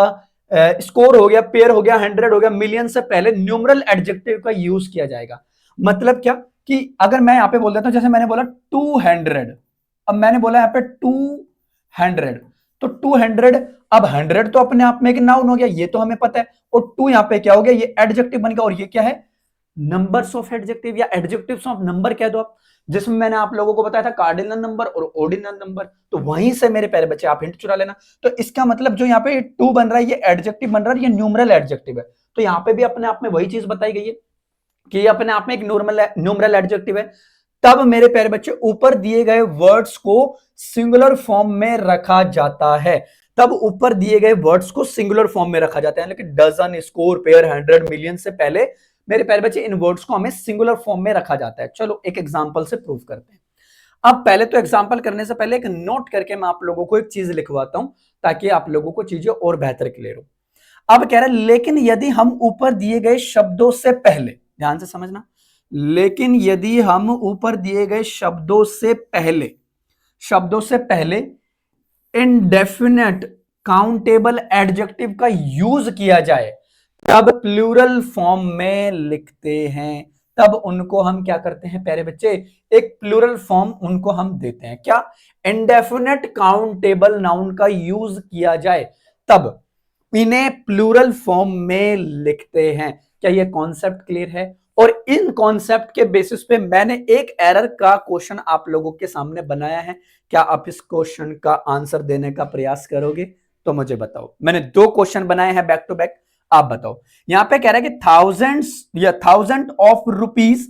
स्कोर हो गया, पेयर हो गया, 100 हो गया, मिलियन से पहले न्यूमरल एडजेक्टिव का यूज किया जाएगा। मतलब क्या कि अगर मैं यहां पे बोल देता हूं, जैसे मैंने बोला 200, अब मैंने बोला यहां पे 200, तो 200, अब 100 तो अपने आप में एक नाउन हो गया, ये तो हमें पता है, और 2 यहां पे क्या हो गया, ये एडजेक्टिव बन गया, और ये क्या है, नंबर्स ऑफ एडजेक्टिव या एडजेक्टिव्स ऑफ नंबर कह दो आप, जिसमें मैंने आप लोगों को बताया था कार्डिनल नंबर और ऑर्डिनल नंबर। तो वहीं से मेरे प्यारे बच्चे आप हिंट चुरा लेना। तो इसका मतलब जो यहाँ पे 2 बन रहा है ये एडजेक्टिव बन रहा है, ये न्यूमरल एडजेक्टिव है। तो यहाँ पे भी अपने आप में वही चीज बताई गई है कि ये अपने आप में एक न्यूमरल एडजेक्टिव है। तब मेरे प्यारे बच्चे ऊपर दिए गए वर्ड्स को सिंगुलर फॉर्म में रखा जाता है, तब ऊपर दिए गए वर्ड्स को सिंगुलर फॉर्म में रखा जाता है। लेकिन डजन, स्कोर, पेयर, 100, मिलियन से पहले मेरे प्यारे बच्चे इन वर्ड्स को हमें सिंगुलर फॉर्म में रखा जाता है। चलो एक एग्जांपल से प्रूव करते हैं। अब पहले तो एग्जांपल करने से पहले एक नोट करके मैं आप लोगों को एक चीज लिखवाता हूं ताकि आप लोगों को चीजें और बेहतर क्लियर हो। अब कह रहा है लेकिन यदि हम ऊपर दिए गए शब्दों से पहले, ध्यान से समझना, लेकिन यदि हम ऊपर दिए गए शब्दों से पहले इनडेफिनेट काउंटेबल एडजेक्टिव का यूज किया जाए तब प्लूरल फॉर्म में लिखते हैं। तब उनको हम क्या करते हैं प्यारे बच्चे, एक प्लूरल फॉर्म उनको हम देते हैं। क्या? इंडेफिनेट काउंटेबल नाउन का यूज किया जाए तब इन्हें प्लूरल फॉर्म में लिखते हैं। क्या ये कॉन्सेप्ट क्लियर है? और इन कॉन्सेप्ट के बेसिस पे मैंने एक एरर का क्वेश्चन आप लोगों के सामने बनाया है। क्या आप इस क्वेश्चन का आंसर देने का प्रयास करोगे? तो मुझे बताओ। मैंने 2 क्वेश्चन बनाए हैं बैक टू बैक, आप बताओ। यहां पे कह रहा है कि thousand of rupees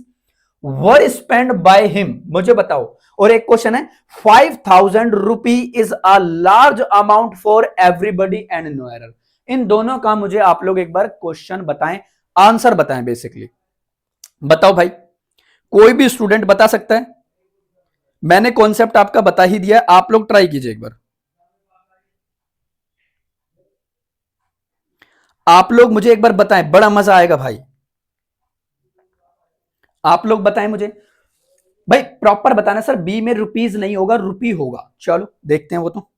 were spend by him, मुझे बताओ। और एक क्वेश्चन है 5000 rupee is a large amount for everybody and no error. इन दोनों का मुझे आप लोग एक बार क्वेश्चन बताएं, आंसर बताएं। बेसिकली बताओ भाई, कोई भी स्टूडेंट बता सकता है? मैंने कॉन्सेप्ट आपका बता ही दिया, आप लोग ट्राई कीजिए एक बार। आप लोग मुझे एक बार बताएं, बड़ा मजा आएगा भाई। आप लोग बताएं मुझे भाई, प्रॉपर बताना सर, बी में रुपीज नहीं होगा, रुपी होगा। चलो देखते हैं वो तो।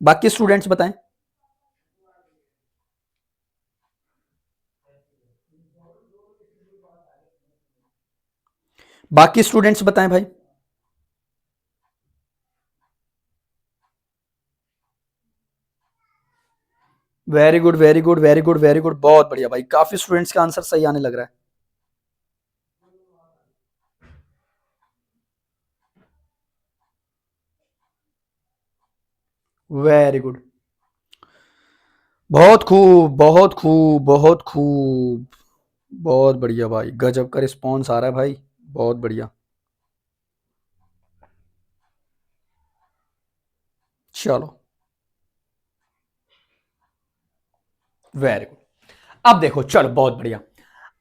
बाकी स्टूडेंट्स बताएं। बाकी स्टूडेंट्स बताएं भाई। Very good very good very good very good, बहुत बढ़िया भाई, काफी स्टूडेंट्स का आंसर सही आने लग रहा है। वेरी गुड, बहुत खूब बहुत खूब बहुत खूब, बहुत बढ़िया भाई, गजब का रिस्पॉन्स आ रहा है भाई, बहुत बढ़िया। चलो वेरी गुड। अब देखो, चलो बहुत बढ़िया।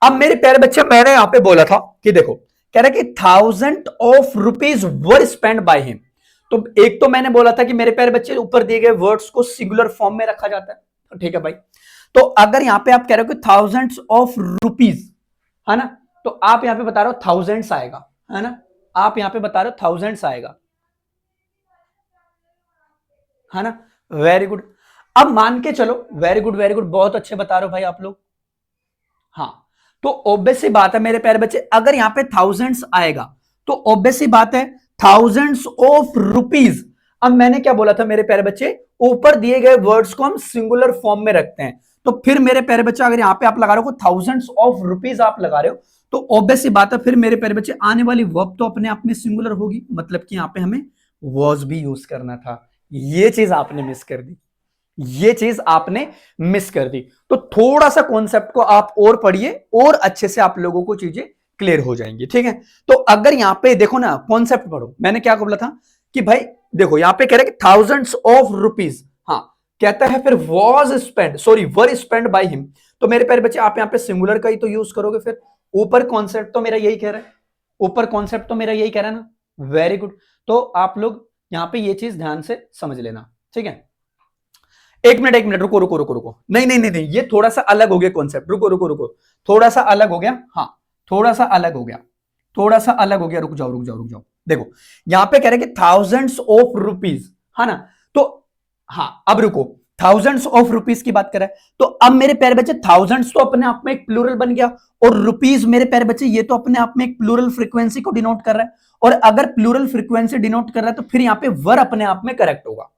अब मेरे प्यारे बच्चे, मैंने यहां पे बोला था कि देखो, कह रहा है कि thousand of rupees were spend by him. तो एक तो मैंने बोला था कि मेरे प्यारे बच्चे ऊपर दिए गए वर्ड्स को सिंगुलर फॉर्म में रखा जाता है, तो ठीक है भाई। तो अगर यहां पे आप कह रहे हो कि थाउजेंड्स ऑफ रुपीज, है ना, तो आप यहां पे बता रहे हो थाउजेंड्स आएगा, है ना, आप यहां पे बता रहे हो थाउजेंड्स आएगा, है ना। Very good. अब मान के चलो, वेरी गुड वेरी गुड, बहुत अच्छे बता रहे हो भाई आप लोग। हाँ, तो ऑब्वियस सी बात है मेरे प्यारे बच्चे, अगर यहां पे थाउजेंड्स आएगा तो ऑब्वियस सी बात है थाउजेंड्स ऑफ रुपीज। अब मैंने क्या बोला था मेरे प्यारे बच्चे, ऊपर दिए गए वर्ड्स को हम सिंगुलर फॉर्म में रखते हैं। तो फिर मेरे प्यारे बच्चे अगर यहाँ पे आप लगा रहे हो थाउजेंड्स ऑफ रुपीज आप लगा रहे हो, तो ऑब्वियस सी बात है फिर मेरे प्यारे बच्चे आने वाली वर्ब तो अपने आप में सिंगुलर होगी, मतलब कि यहाँ पे हमें वॉज भी यूज करना था। ये चीज आपने मिस कर दी, ये चीज आपने मिस कर दी। तो थोड़ा सा कॉन्सेप्ट को आप और पढ़िए और अच्छे से आप लोगों को चीजें क्लियर हो जाएंगी, ठीक है। तो अगर यहां पे देखो ना, कॉन्सेप्ट पढ़ो, मैंने क्या बोला था कि भाई देखो यहां पे कह रहे कि थाउजेंड्स ऑफ रुपीज, हाँ कहता है फिर was spend, sorry were spend by him, तो मेरे प्यारे बच्चे आप यहां पे सिंगुलर का ही तो यूज करोगे। फिर ऊपर कॉन्सेप्ट तो मेरा यही कह रहा है, ऊपर कॉन्सेप्ट तो मेरा यही कह रहा है ना, वेरी गुड। तो आप लोग यहां पे ये चीज ध्यान से समझ लेना, ठीक है। एक मिनट रुको रुको रुको रुको, नहीं नहीं नहीं नहीं, ये थोड़ा सा अलग हो गया कॉन्सेप्ट, रुको रुको रुको, थोड़ा सा अलग हो गया, हाँ थोड़ा सा अलग हो गया, थोड़ा सा अलग हो गया, रुक जाओ रुक जाओ रुक जाओ। देखो यहां पे कह रहे कि थाउजेंड्स ऑफ रुपीज, है ना, तो हाँ अब रुको, थाउजेंड्स ऑफ रुपीज की बात कर रहा है, तो अब मेरे प्यारे बच्चे थाउजेंड्स तो अपने आप में एक प्लूरल बन गया, और रुपीज मेरे प्यारे बच्चे ये तो अपने आप में एक प्लूरल फ्रीक्वेंसी को डिनोट कर रहा है, और अगर प्लूरल फ्रीक्वेंसी डिनोट कर रहा है तो फिर यहां पे वर अपने आप में करेक्ट होगा,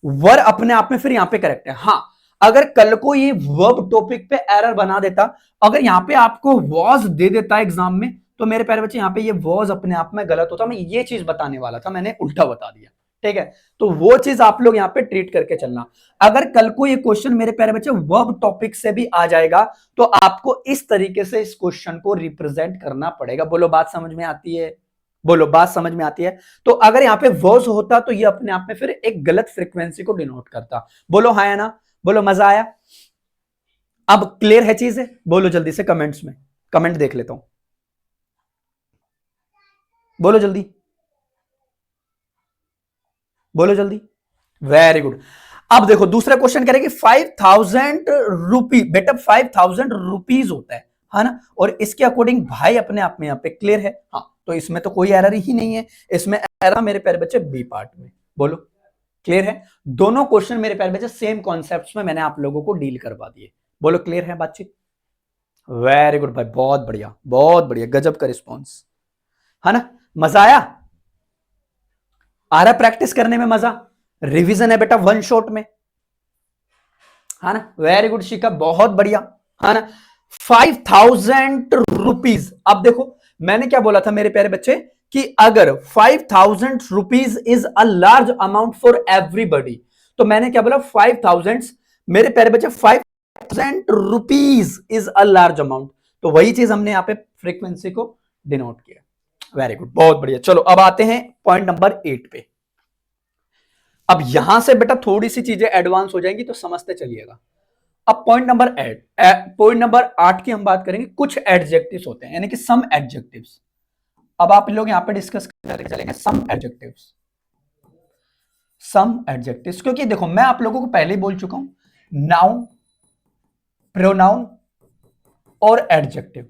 वर अपने आप में फिर यहां पे करेक्ट है। हाँ अगर कल को ये वर्ब टॉपिक पे एरर बना देता, अगर यहां पे आपको वॉज दे देता एग्जाम में, तो मेरे प्यारे बच्चे यहां पे ये वॉज अपने आप में गलत होता, मैं ये चीज बताने वाला था, मैंने उल्टा बता दिया, ठीक है। तो वो चीज आप लोग यहां पे ट्रीट करके चलना। अगर कल को ये क्वेश्चन मेरे प्यारे बच्चे वर्ब टॉपिक से भी आ जाएगा, तो आपको इस तरीके से इस क्वेश्चन को रिप्रेजेंट करना पड़ेगा। बोलो बात समझ में आती है, बोलो बात समझ में आती है। तो अगर यहां पे वर्स होता तो ये अपने आप में फिर एक गलत फ्रीक्वेंसी को डिनोट करता। बोलो हाँ या ना, बोलो मजा आया, अब क्लियर है चीजें, बोलो जल्दी से कमेंट्स में, कमेंट देख लेता हूं, बोलो जल्दी, बोलो जल्दी, वेरी गुड। अब देखो दूसरा क्वेश्चन कह रहे कि 5,000 रुपीज, बेटा 5,000 रुपीज होता है ना, और इसके अकॉर्डिंग भाई अपने आप में यहां पे क्लियर है, हाँ तो इसमें तो कोई एरर ही नहीं है, इसमें एरर मेरे प्यारे बच्चे बी पार्ट में। बोलो क्लियर है, दोनों क्वेश्चन मेरे प्यारे बच्चे सेम कॉन्सेप्ट्स में मैंने आप लोगों को डील करवा दिए। बोलो क्लियर है बातचीत, वेरी गुड भाई, बहुत बढ़िया बहुत बढ़िया, गजब का रिस्पॉन्स, है ना, मजा आया, आ रहा प्रैक्टिस करने में मजा, रिवीजन है बेटा वन शॉट में, है ना, वेरी गुड शिखा, बहुत बढ़िया, है ना। 5,000 रुपीज, अब देखो मैंने क्या बोला था मेरे प्यारे बच्चे कि अगर 5,000 rupees is a large amount for everybody, तो मैंने क्या बोला 5,000, मेरे प्यारे बच्चे 5,000 rupees is a large amount, तो वही चीज हमने यहां पे फ्रीक्वेंसी को डिनोट किया। वेरी गुड, बहुत बढ़िया। चलो अब आते हैं पॉइंट नंबर 8 पे। अब यहां से बेटा थोड़ी सी चीजें एडवांस हो जाएंगी, तो समझते चलिएगा। अब पॉइंट नंबर 8 की हम बात करेंगे, कुछ एडजेक्टिव्स होते हैं, यानी कि सम एडजेक्टिव्स। अब आप लोग यहां पे डिस्कस करके चलेंगे सम एडजेक्टिव्स, सम एडजेक्टिव्स, क्योंकि देखो मैं आप लोगों को पहले ही बोल चुका हूं, नाउन, प्रोनाउन और एडजेक्टिव,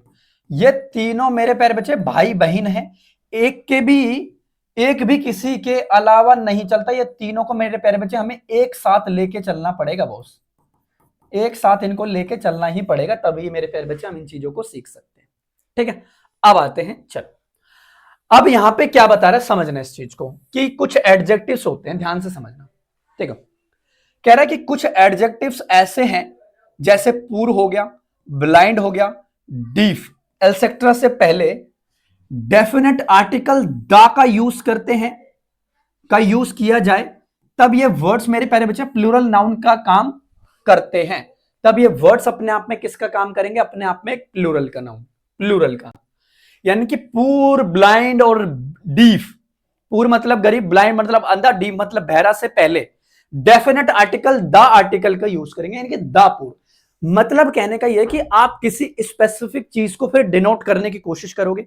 ये तीनों मेरे प्यारे बच्चे भाई बहन हैं, एक भी किसी के अलावा नहीं चलता, ये तीनों को मेरे प्यारे बच्चे हमें एक साथ लेके चलना पड़ेगा बॉस, एक साथ इनको लेके चलना ही पड़ेगा, तभी मेरे प्यारे बच्चे हम इन चीजों को सीख सकते हैं, ठीक है। अब आते हैं, चलो अब यहां पे क्या बता रहा है समझना इस चीज को, कि कुछ एडजेक्टिव्स होते हैं, ध्यान से समझना, ठीक है। कह रहा है कि कुछ एडजेक्टिव्स ऐसे हैं, जैसे पूर हो गया, ब्लाइंड हो गया, डीफ, एल्सेक्ट्रा से पहले डेफिनेट आर्टिकल दा का यूज करते हैं, का यूज किया जाए, तब ये वर्ड्स मेरे प्यारे बच्चे प्लूरल नाउन का काम करते हैं, तब ये वर्ड्स अपने आप में किसका काम करेंगे, अपने आप में प्लूरल का नाउन, प्लूरल का, यानी कि पूर, ब्लाइंड और डीफ, पूर मतलब गरीब, ब्लाइंड मतलब अंधा, डीफ मतलब बहरा से पहले डेफिनेट आर्टिकल द आर्टिकल का यूज करेंगे, यानी कि द पूर, मतलब कहने का यह कि आप किसी स्पेसिफिक चीज को फिर डिनोट करने की कोशिश करोगे।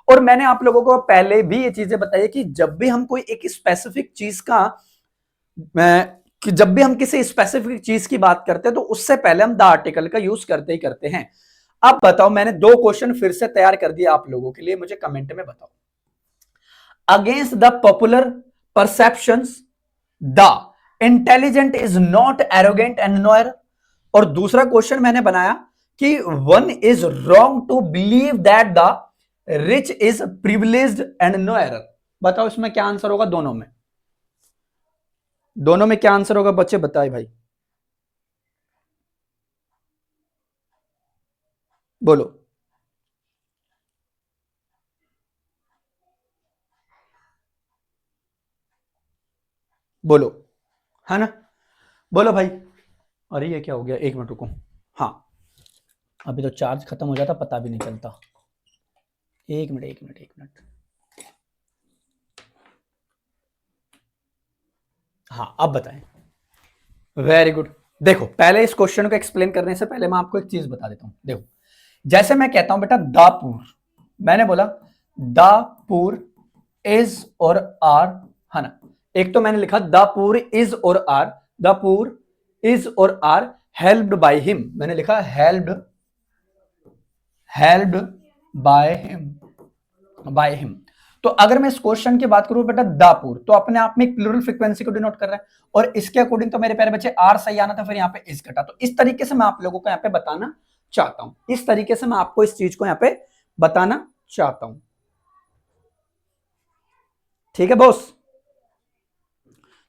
और मैंने आप लोगों को पहले भी ये चीजें बताई कि जब भी हम कोई एक स्पेसिफिक चीज का कि जब भी हम किसी स्पेसिफिक चीज की बात करते हैं, तो उससे पहले हम द आर्टिकल का यूज करते ही करते हैं। अब बताओ, मैंने 2 क्वेश्चन फिर से तैयार कर दिए आप लोगों के लिए, मुझे कमेंट में बताओ। Against the popular perceptions the intelligent is not arrogant and no error, और दूसरा क्वेश्चन मैंने बनाया कि one is wrong to believe that the rich is privileged and no error. बताओ इसमें क्या आंसर होगा, दोनों में क्या आंसर होगा बच्चे, बताए भाई। बोलो। बोलो, है ना? बोलो भाई। अरे ये क्या हो गया, एक मिनट रुको। हाँ, अभी तो चार्ज खत्म हो जाता, पता भी नहीं चलता। एक मिनट एक मिनट एक मिनट। हाँ, अब बताएं। Very good. देखो, पहले इस क्वेश्चन को एक्सप्लेन करने से पहले मैं आपको एक चीज बता देता हूं। देखो, जैसे मैं कहता हूं बेटा दापुर, मैंने बोला दापुर इज और आर, है ना? एक तो मैंने लिखा दापुर इज और आर, दापुर इज और आर हेल्प्ड बाय हिम, मैंने लिखा हेल्प्ड हेल्प्ड बाय हिम। तो अगर मैं इस क्वेश्चन की बात करूं बेटा दापुर, तो अपने आप में एक प्लूरल फ्रीक्वेंसी को डिनोट कर रहा है, और इसके अकॉर्डिंग तो मेरे प्यारे बच्चे आर सही आना था, फिर यहाँ पे इस घटा। तो इस तरीके से मैं आप लोगों को यहाँ पे बताना चाहता हूं, इस तरीके से मैं आपको इस चीज को यहाँ पे बताना चाहता हूं। ठीक है बॉस?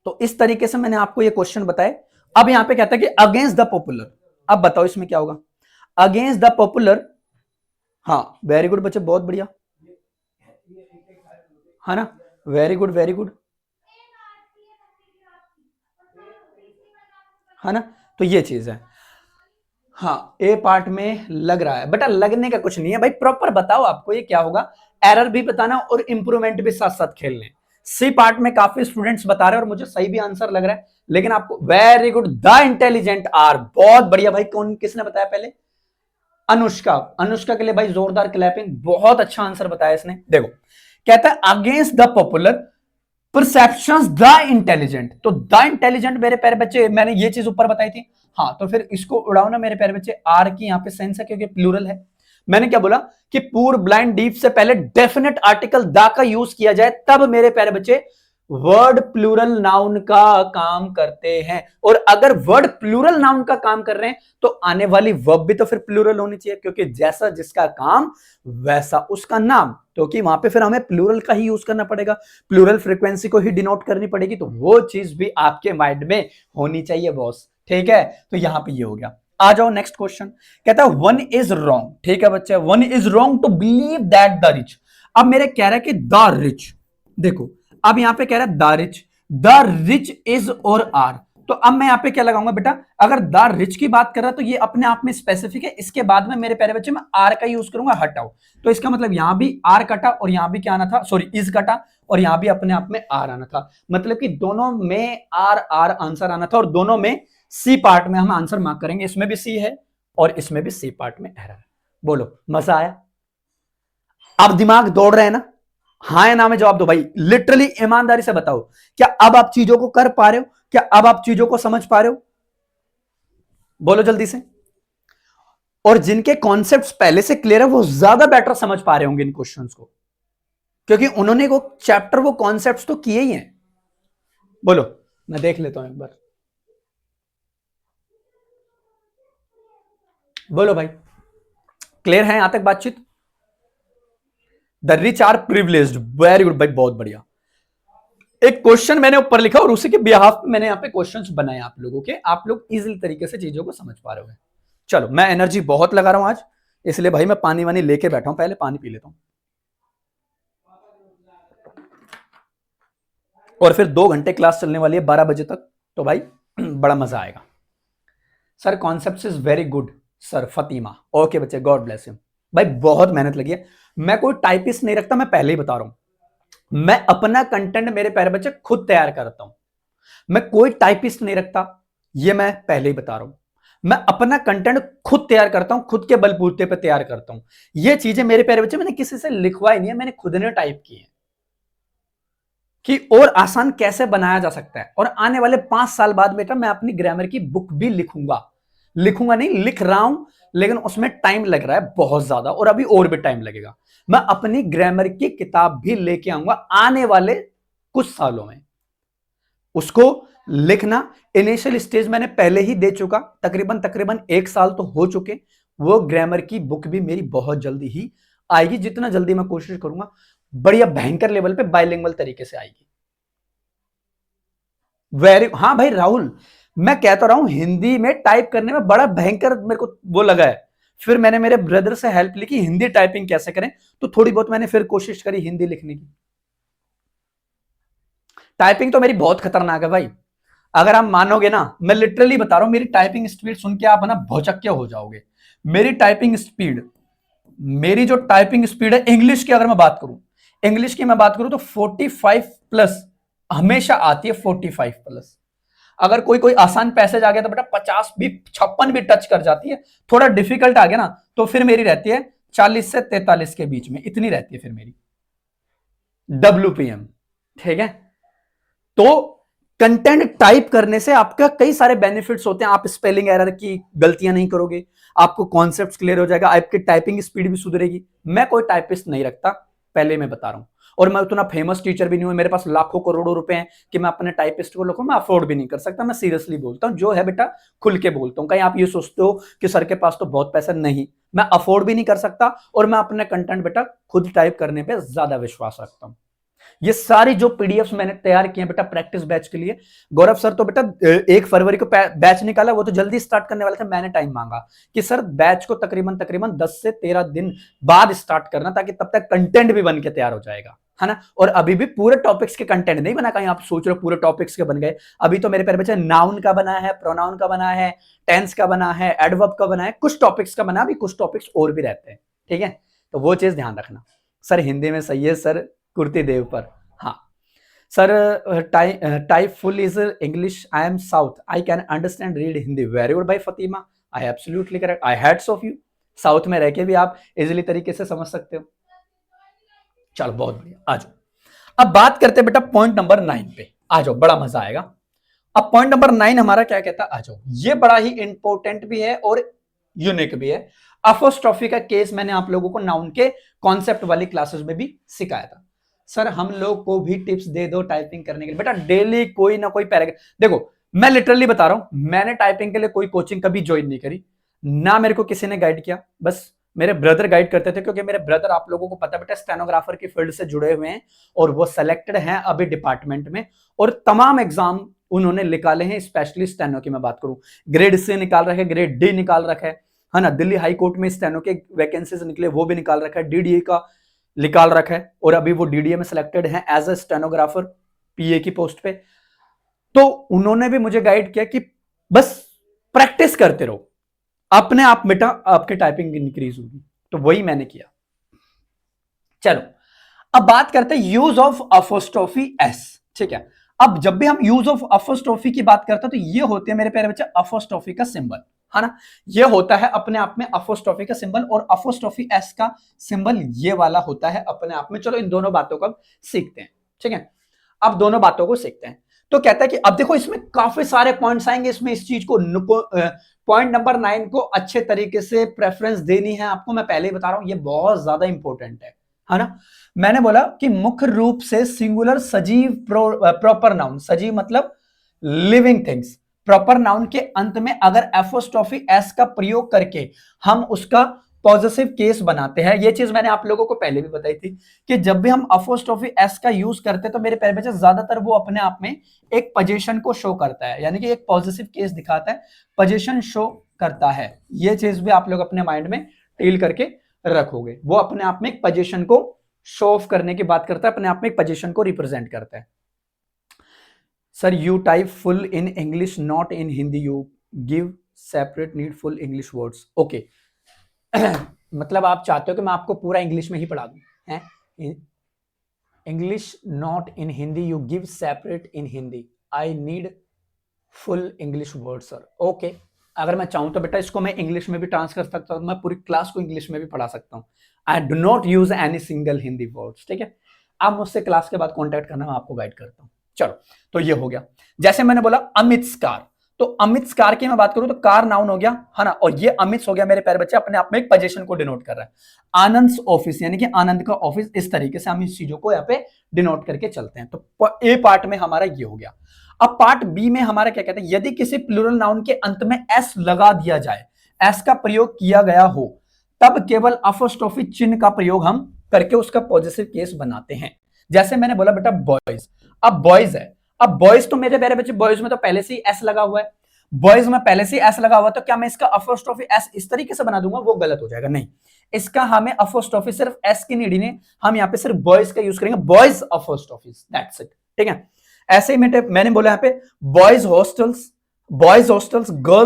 तो इस तरीके से मैंने आपको ये क्वेश्चन बताए। अब यहां पे कहता है कि अगेंस्ट द पॉपुलर, अब बताओ इसमें क्या होगा? अगेंस्ट द पॉपुलर, हाँ वेरी गुड बच्चे, बहुत बढ़िया, है ना? वेरी गुड वेरी गुड, है ना? तो ये चीज है। हाँ, ए पार्ट में लग रहा है बेटा, लगने का कुछ नहीं है भाई, प्रॉपर बताओ आपको ये क्या होगा, एरर भी बताना और इंप्रूवमेंट भी साथ साथ खेलने। सी पार्ट में काफी स्टूडेंट्स बता रहे हैं और मुझे सही भी आंसर लग रहा है, लेकिन आपको very good, the intelligent are, बहुत बढ़िया भाई। कौन, किसने बताया पहले? अनुष्का। अनुष्का के लिए भाई जोरदार क्लैपिंग, बहुत अच्छा आंसर बताया इसने। देखो, कहता है against the popular perceptions the intelligent, तो द इंटेलिजेंट मेरे प्यारे बच्चे, मैंने ये चीज ऊपर बताई थी। हाँ, तो फिर इसको उड़ाओ ना मेरे प्यारे बच्चे, आर की यहाँ पे सेंस है क्योंकि प्लूरल है। मैंने क्या बोला कि पूर ब्लाइंड डीप से पहले डेफिनेट आर्टिकल द का यूज किया जाए, तब मेरे प्यारे बच्चे वर्ड प्लूरल नाउन का काम करते हैं। और अगर वर्ड प्लूरल नाउन का काम कर रहे हैं तो आने वाली वर्ब भी तो फिर प्लूरल होनी चाहिए, क्योंकि जैसा जिसका काम वैसा उसका नाम, क्योंकि वहां पे फिर हमें प्लूरल का ही यूज करना पड़ेगा, प्लूरल फ्रीक्वेंसी को ही डिनोट करनी पड़ेगी। तो वो चीज भी आपके माइंड में होनी चाहिए बॉस, ठीक है? तो यहां पे ये हो गया। आ जाओ नेक्स्ट क्वेश्चन। कहता है वन इज रॉन्ग, ठीक है बच्चे, one is wrong to believe that the rich. अब मेरे कह रहा है कि द रिच, देखो अब यहां पे कह रहा है the rich, the rich is और आर, तो अब मैं यहां पे क्या लगाऊंगा बेटा? अगर द रिच की बात कर रहा है तो ये अपने आप में स्पेसिफिक है, इसके बाद में मेरे प्यारे बच्चे मैं आर का यूज करूंगा, हटाओ। तो इसका मतलब यहां भी आर कटा और यहां भी क्या आना था, सॉरी इज कटा, और यहां भी अपने आप में आर आना था। मतलब कि दोनों में आर आर आंसर आना था, और दोनों में सी पार्ट में हम आंसर मार्क करेंगे, इसमें भी सी है और इसमें भी सी पार्ट में एरर है। बोलो, मजा आया? अब दिमाग दौड़ रहे हैं ना? हाँ या ना में जवाब दो भाई, लिटरली ईमानदारी से बताओ, क्या अब आप चीजों को कर पा रहे हो? क्या अब आप चीजों को समझ पा रहे हो? बोलो जल्दी से। और जिनके कॉन्सेप्ट्स पहले से क्लियर है वो ज्यादा बेटर समझ पा रहे होंगे इन क्वेश्चंस को, क्योंकि उन्होंने वो चैप्टर, वो कॉन्सेप्ट्स तो किए ही हैं। बोलो, मैं देख लेता हूं एक बार। बोलो भाई, क्लियर है यहां तक बातचीत? The rich are privileged, very good भाई, बहुत बढ़िया। एक क्वेश्चन मैंने ऊपर लिखा और उसी के बिहाफ पे मैंने यहाँ पे क्वेश्चंस बनाए आप लोगों के, आप लोग इजीली तरीके से चीजों को समझ पा रहे हो। चलो, मैं एनर्जी बहुत लगा रहा हूं आज, इसलिए भाई मैं पानी वानी लेके बैठा हूं, पहले पानी पी लेता हूं, और फिर 2 घंटे क्लास चलने वाली है 12 बजे तक, तो भाई बड़ा मजा आएगा। Sir concept is very good sir, Fatima, okay बच्चे, गॉड ब्लेस यू। भाई बहुत मेहनत लगी है, मैं कोई टाइपिस्ट नहीं रखता, मैं पहले ही बता रहा हूं, मैं अपना कंटेंट मेरे प्यारे बच्चे खुद तैयार करता हूं, मैं कोई टाइपिस्ट नहीं रखता, ये मैं पहले ही बता रहा हूं। मैं अपना कंटेंट खुद तैयार करता हूं, खुद के बलबूते पे तैयार करता हूं। ये चीजें मेरे प्यारे बच्चे मैंने किसी से लिखवाई नहीं है, मैंने खुद ने टाइप की है कि और आसान कैसे बनाया जा सकता है। और आने वाले 5 साल बाद बेटा मैं अपनी ग्रामर की बुक भी लिखूंगा, लिखूंगा नहीं, लिख रहा हूं, लेकिन उसमें टाइम लग रहा है बहुत ज्यादा, और अभी और भी टाइम लगेगा। मैं अपनी ग्रामर की किताब भी लेके आऊंगा आने वाले कुछ सालों में, उसको लिखना इनिशियल स्टेज मैंने पहले ही दे चुका, तकरीबन तकरीबन 1 साल तो हो चुके। वो ग्रामर की बुक भी मेरी बहुत जल्दी ही आएगी, जितना जल्दी मैं कोशिश करूंगा बढ़िया भयंकर लेवल पे बाइलिंगुअल तरीके से आएगी। वेरी, हाँ भाई राहुल, मैं कहता रहा हूं हिंदी में टाइप करने में बड़ा भयंकर मेरे को वो लगा है, फिर मैंने मेरे ब्रदर से हेल्प ली कि हिंदी टाइपिंग कैसे करें, तो थोड़ी बहुत मैंने फिर कोशिश करी हिंदी लिखने की। टाइपिंग तो मेरी बहुत खतरनाक है भाई, अगर आप मानोगे ना, मैं लिटरली बता रहा हूं, मेरी टाइपिंग स्पीड सुन के आप ना भौचक्के हो जाओगे। मेरी टाइपिंग स्पीड, मेरी जो टाइपिंग स्पीड है इंग्लिश की, अगर मैं बात करूं, इंग्लिश की मैं बात करूं तो 45 प्लस हमेशा आती है, 45 प्लस। अगर कोई कोई आसान पैसेज आ गया तो बेटा 50 भी 56 भी टच कर जाती है। थोड़ा डिफिकल्ट आ गया ना तो फिर मेरी रहती है 40 से 43 के बीच में, इतनी रहती है फिर मेरी WPM। ठीक है, तो कंटेंट टाइप करने से आपका कई सारे बेनिफिट्स होते हैं। आप स्पेलिंग एरर की गलतियां नहीं करोगे, आपको कॉन्सेप्ट्स क्लियर हो जाएगा, आपकी टाइपिंग स्पीड भी सुधरेगी। मैं कोई टाइपिस्ट नहीं रखता, पहले मैं बता रहा हूं, और मैं उतना फेमस टीचर भी नहीं हूं, मेरे पास लाखों करोड़ों रुपए हैं कि मैं अपने टाइपिस्ट को रखूं, मैं अफोर्ड भी नहीं कर सकता। मैं सीरियसली बोलता हूं, जो है बेटा खुल के बोलता हूं। कहीं आप ये सोचते हो कि सर के पास तो बहुत पैसा, नहीं, मैं अफोर्ड भी नहीं कर सकता, और मैं अपने कंटेंट बेटा खुद टाइप करने पर ज्यादा विश्वास रखता हूं। ये सारी जो पीडीएफ मैंने तैयार किए बेटा प्रैक्टिस बैच के लिए, गौरव सर तो बेटा 1 फरवरी को बैच निकाला, वो तो जल्दी स्टार्ट करने वाले थे। मैंने टाइम मांगा कि सर बैच को तकरीबन तकरीबन 10 से 13 दिन बाद स्टार्ट करना, ताकि तब तक कंटेंट भी बन के तैयार हो जाएगा, है ना। और अभी भी पूरे टॉपिक्स के कंटेंट नहीं बना, कहीं आप सोच रहे हो पूरे टॉपिक्स के बन गए। अभी तो मेरे पैर बच्चे नाउन का बना है, प्रोनाउन का बना है, टेंस का बना है, एडवर्ब का बना है, कुछ टॉपिक्स का बना, अभी कुछ टॉपिक्स और भी रहते हैं। ठीक है, तो वो चीज ध्यान रखना। सर हिंदी में सही है सर, कुर्ती देव पर। हाँ sir, type full is English, I am South, I can understand read Hindi, very good भाई Fatima, I absolutely correct, I hats off you. South में रह के भी आप इजिली तरीके से समझ सकते हो। चलो बहुत बढ़िया, आ जाओ। अब बात करते हैं बेटा पॉइंट नंबर 9 पे, आ जाओ, बड़ा मजा आएगा। अब पॉइंट नंबर 9 हमारा क्या कहता है, आ जाओ, ये बड़ा ही इंपॉर्टेंट भी है और यूनिक भी है। अपोस्ट्रोफी का केस मैंने आप लोगों को नाउन के कॉन्सेप्ट वाली क्लासेस में भी सिखाया था। सर हम लोग को भी टिप्स दे दो टाइपिंग करने के लिए। बेटा डेली कोई ना कोई पैराग्राफ, देखो मैं लिटरली बता रहा हूं, मैंने टाइपिंग के लिए कोई कोचिंग कभी ज्वाइन नहीं करी, ना मेरे को किसी ने गाइड किया, बस मेरे ब्रदर गाइड करते थे, क्योंकि मेरे ब्रदर आप लोगों को पता बेटा स्टेनोग्राफर की फील्ड से जुड़े हुए हैं, और वो सेलेक्टेड हैं अभी डिपार्टमेंट में, और तमाम एग्जाम उन्होंने निकाले हैं, स्पेशली स्टेनो की मैं बात करूं, ग्रेड C निकाल रखे, ग्रेड D निकाल रखा है ना, दिल्ली हाई कोर्ट में स्टेनो के वैकेंसीज निकले वो भी निकाल रखा है, DDA का निकाल रखा है, और अभी वो DDA में सिलेक्टेड है एज अ स्टेनोग्राफर PA की पोस्ट पे। तो उन्होंने भी मुझे गाइड किया कि बस प्रैक्टिस करते रहो, अपने आप बेटा आपकी टाइपिंग इंक्रीज होगी, तो वही मैंने किया। चलो अब बात करते हैं यूज ऑफ अपोस्ट्रोफी S। ठीक है, अब जब भी हम यूज ऑफ अपोस्ट्रोफी की बात करते हैं तो ये होते हैं मेरे प्यारे बच्चे अपोस्ट्रोफी का सिंबल, है ना। ये होता है अपने आप में अपोस्ट्रोफी का सिंबल, और अपोस्ट्रोफी S का सिंबल ये वाला होता है अपने आप में। चलो इन दोनों बातों को सीखते हैं। ठीक है, अब दोनों बातों को सीखते हैं। तो कहता है कि अब देखो इसमें काफी सारे पॉइंट्स आएंगे, इसमें इस चीज को पॉइंट नंबर 9 को अच्छे तरीके से प्रेफरेंस देनी है आपको, मैं पहले ही बता रहा हूं ये बहुत ज्यादा इंपॉर्टेंट है ना। मैंने बोला कि मुख्य रूप से सिंगुलर सजीव प्रॉपर नाउन, सजीव मतलब लिविंग थिंग्स, प्रॉपर नाउन के अंत में अगर एपोस्ट्रोफी S का प्रयोग करके हम उसका पॉजिटिव केस बनाते हैं। ये चीज मैंने आप लोगों को पहले भी बताई थी कि जब भी हम अपोस्ट्रोफी S का यूज करते हैं तो मेरे प्यारे बच्चे ज्यादातर वो अपने आप में एक पोजीशन को शो करता है, यानी कि एक पॉजिटिव केस दिखाता है, पोजीशन शो करता है। ये चीज भी आप लोग अपने माइंड में टील करके रखोगे, वो अपने आप में एक पोजीशन को शो ऑफ करने की बात करता है, अपने आप में एक पोजीशन को रिप्रेजेंट करता है। Sir you type full in English not in Hindi, you give separate need full English words. Okay मतलब आप चाहते हो कि मैं आपको पूरा इंग्लिश में ही पढ़ा दूं, हैं? English not in Hindi, you give separate in Hindi, I need full English word sir. Okay, अगर मैं चाहूं तो बेटा इसको मैं इंग्लिश में भी ट्रांस कर सकता हूं, मैं पूरी क्लास को इंग्लिश में भी पढ़ा सकता हूं। I do not use any single Hindi words. ठीक है, आप मुझसे क्लास के बाद कॉन्टेक्ट करना, मैं आपको गाइड करता हूं। चलो तो ये हो गया। जैसे मैंने बोला अमित कार, तो अमित कार की मैं बात करूं तो कार नाउन हो गया, है ना, और ये अमित हो गया मेरे प्यारे बच्चे, अपने आप में एक पोजीशन को डिनोट कर रहा है। आनंद ऑफिस यानी कि आनंद का ऑफिस, इस तरीके से हम इस चीजों को यहाँ पे डिनोट करके चलते हैं। तो ए पार्ट में हमारा ये हो गया। अब पार्ट बी में हमारा क्या कहते हैं, यदि किसी प्लूरल नाउन के अंत में S लगा दिया जाए, S का प्रयोग किया गया हो, तब केवल अपोस्ट्रोफी चिन्ह का प्रयोग हम करके उसका पॉजिटिव केस बनाते हैं। जैसे मैंने बोला बेटा बॉयज, अब बॉयज है, अब बॉयज तो मेरे प्यारे बच्चे बॉयज में तो पहले से ही S लगा हुआ है। बॉयज में पहले से एस लगा हुआ, तो क्या मैं इसका अपोस्ट्रोफी एस इस तरीके से बना दूंगा, वो गलत हो जाएगा। नहीं, इसका हमें अपोस्ट्रोफी सिर्फ एस की नीड नहीं, हम यहाँ पे सिर्फ बॉयज का यूज करेंगे, बॉयज अपोस्ट्रोफी, दैट्स इट। ठीक है, ऐसे ही मैंने बोला यहाँ पे boys hostels, girls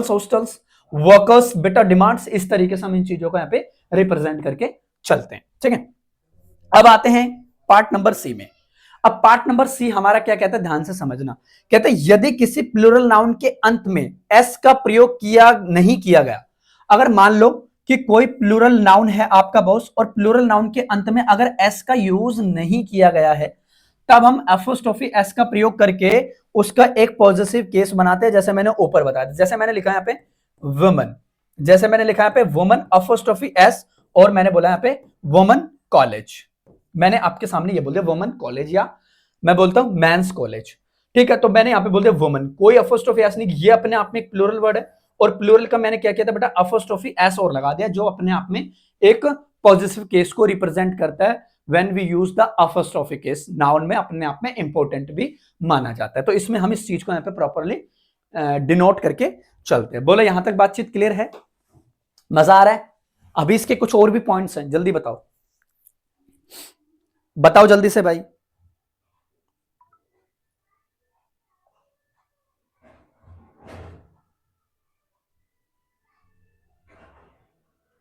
hostels, workers better demands, इस तरीके से हम इन चीजों को यहाँ पे रिप्रेजेंट करके चलते हैं। ठीक है, अब आते हैं पार्ट नंबर सी में। अब पार्ट नंबर सी हमारा क्या कहता है, ध्यान से समझना। कहते हैं यदि किसी प्लूरल नाउन के अंत में एस का प्रयोग नहीं किया गया, अगर मान लो कि कोई प्लूरल नाउन है आपका बॉस, और प्लूरल नाउन के अंत में अगर एस का यूज नहीं किया गया है, तब हम एपोस्ट्रोफी एस का प्रयोग करके उसका एक पॉजिटिव केस बनाते हैं, जैसे मैंने ऊपर बताया। जैसे मैंने लिखा यहाँ पे वुमन, जैसे मैंने लिखा यहाँ पे वुमन अपोस्ट्रोफी एस, और मैंने बोला यहाँ पे वुमन कॉलेज। मैंने आपके सामने ये बोल दिया वुमन कॉलेज, या मैं बोलता हूं मेंस कॉलेज। ठीक है, तो मैंने यहाँ पे बोल दिया वुमन, कोई अपोस्ट्रोफी एस नहीं, ये अपने आप में एक प्लूरल वर्ड है, और प्लूरल का मैंने क्या किया था बेटा, अपोस्ट्रोफी एस और लगा दिया, जो अपने आप में एक पॉजिटिव केस को रिप्रेजेंट करता है। When we use the apostrophe case, noun में अपने आप में इंपॉर्टेंट भी माना जाता है। तो इसमें हम इस चीज को यहाँ पे प्रॉपरली डिनोट करके चलते हैं। बोलो यहां तक बातचीत क्लियर है, मजा आ रहा है? अभी इसके कुछ और भी पॉइंट्स हैं, जल्दी बताओ, बताओ जल्दी से भाई।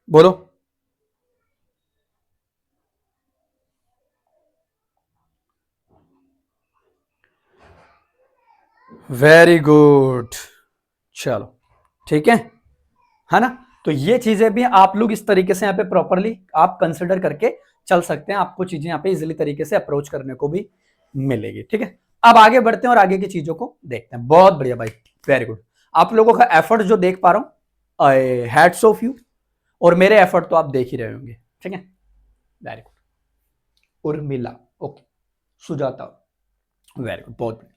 बोलो। वेरी गुड, चलो ठीक है ना? तो ये चीजें भी आप लोग इस तरीके से यहाँ पे प्रॉपरली आप कंसिडर करके चल सकते हैं, आपको चीजें यहाँ पे इजिली तरीके से अप्रोच करने को भी मिलेगी। ठीक है, अब आगे बढ़ते हैं और आगे की चीजों को देखते हैं। बहुत बढ़िया भाई, वेरी गुड। आप लोगों का एफर्ट जो देख पा रहा हूं, हैट्स ऑफ यू, और मेरे एफर्ट तो आप देख ही रहे होंगे। ठीक है, very good. Urmila, okay, Sujata, very good, बहुत बढ़िया।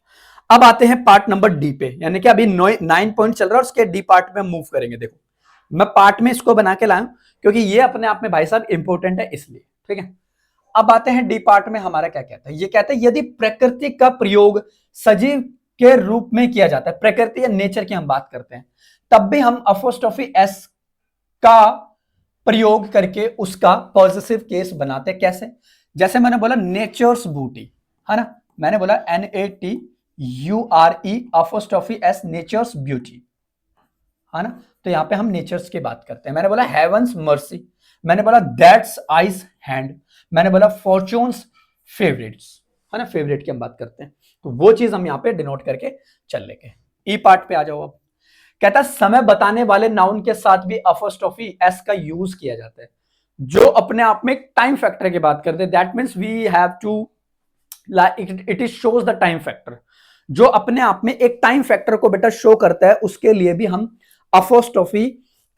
अब आते हैं पार्ट नंबर डी पे, यानी कि अभी 9 पॉइंट चल रहा है, उसके डी पार्ट में मूव करेंगे। देखो मैं पार्ट में इसको बना के लाया क्योंकि ये अपने आप में भाई साहब इंपॉर्टेंट है, इसलिए। ठीक है, अब आते हैं डी पार्ट में, हमारा क्या कहता है, ये कहता है यदि प्रकृति का प्रयोग सजीव के रूप में किया जाता है, प्रकृति या नेचर की हम बात करते हैं, तब भी हम अपोस्ट्रोफी एस का प्रयोग करके उसका पॉजिटिव केस बनाते हैं। कैसे? जैसे मैंने बोला नेचर्स ब्यूटी, है ना, मैंने बोला NATURE apostrophe S, nature's beauty, है ना। तो यहां पे हम नेचर्स की बात करते हैं। मैंने बोला हेवंस मर्सी, मैंने बोला दैट्स आइज हैंड, मैंने बोला फॉर्चून्स फेवरेट्स, है ना, फेवरेट की हम बात करते हैं। तो वो चीज हम यहाँ पे डिनोट करके चल लेंगे। ई पार्ट पे आ जाओ। अब कहता है समय बताने वाले नाउन के साथ भी अपोस्ट्रोफी एस का यूज किया जाता है, जो अपने आप में एक टाइम फैक्टर की बात करते हैं। That means we have to, it is shows the time factor, जो अपने आप में एक टाइम फैक्टर को बेटा शो करता है, उसके लिए भी हम अपोस्ट्रोफी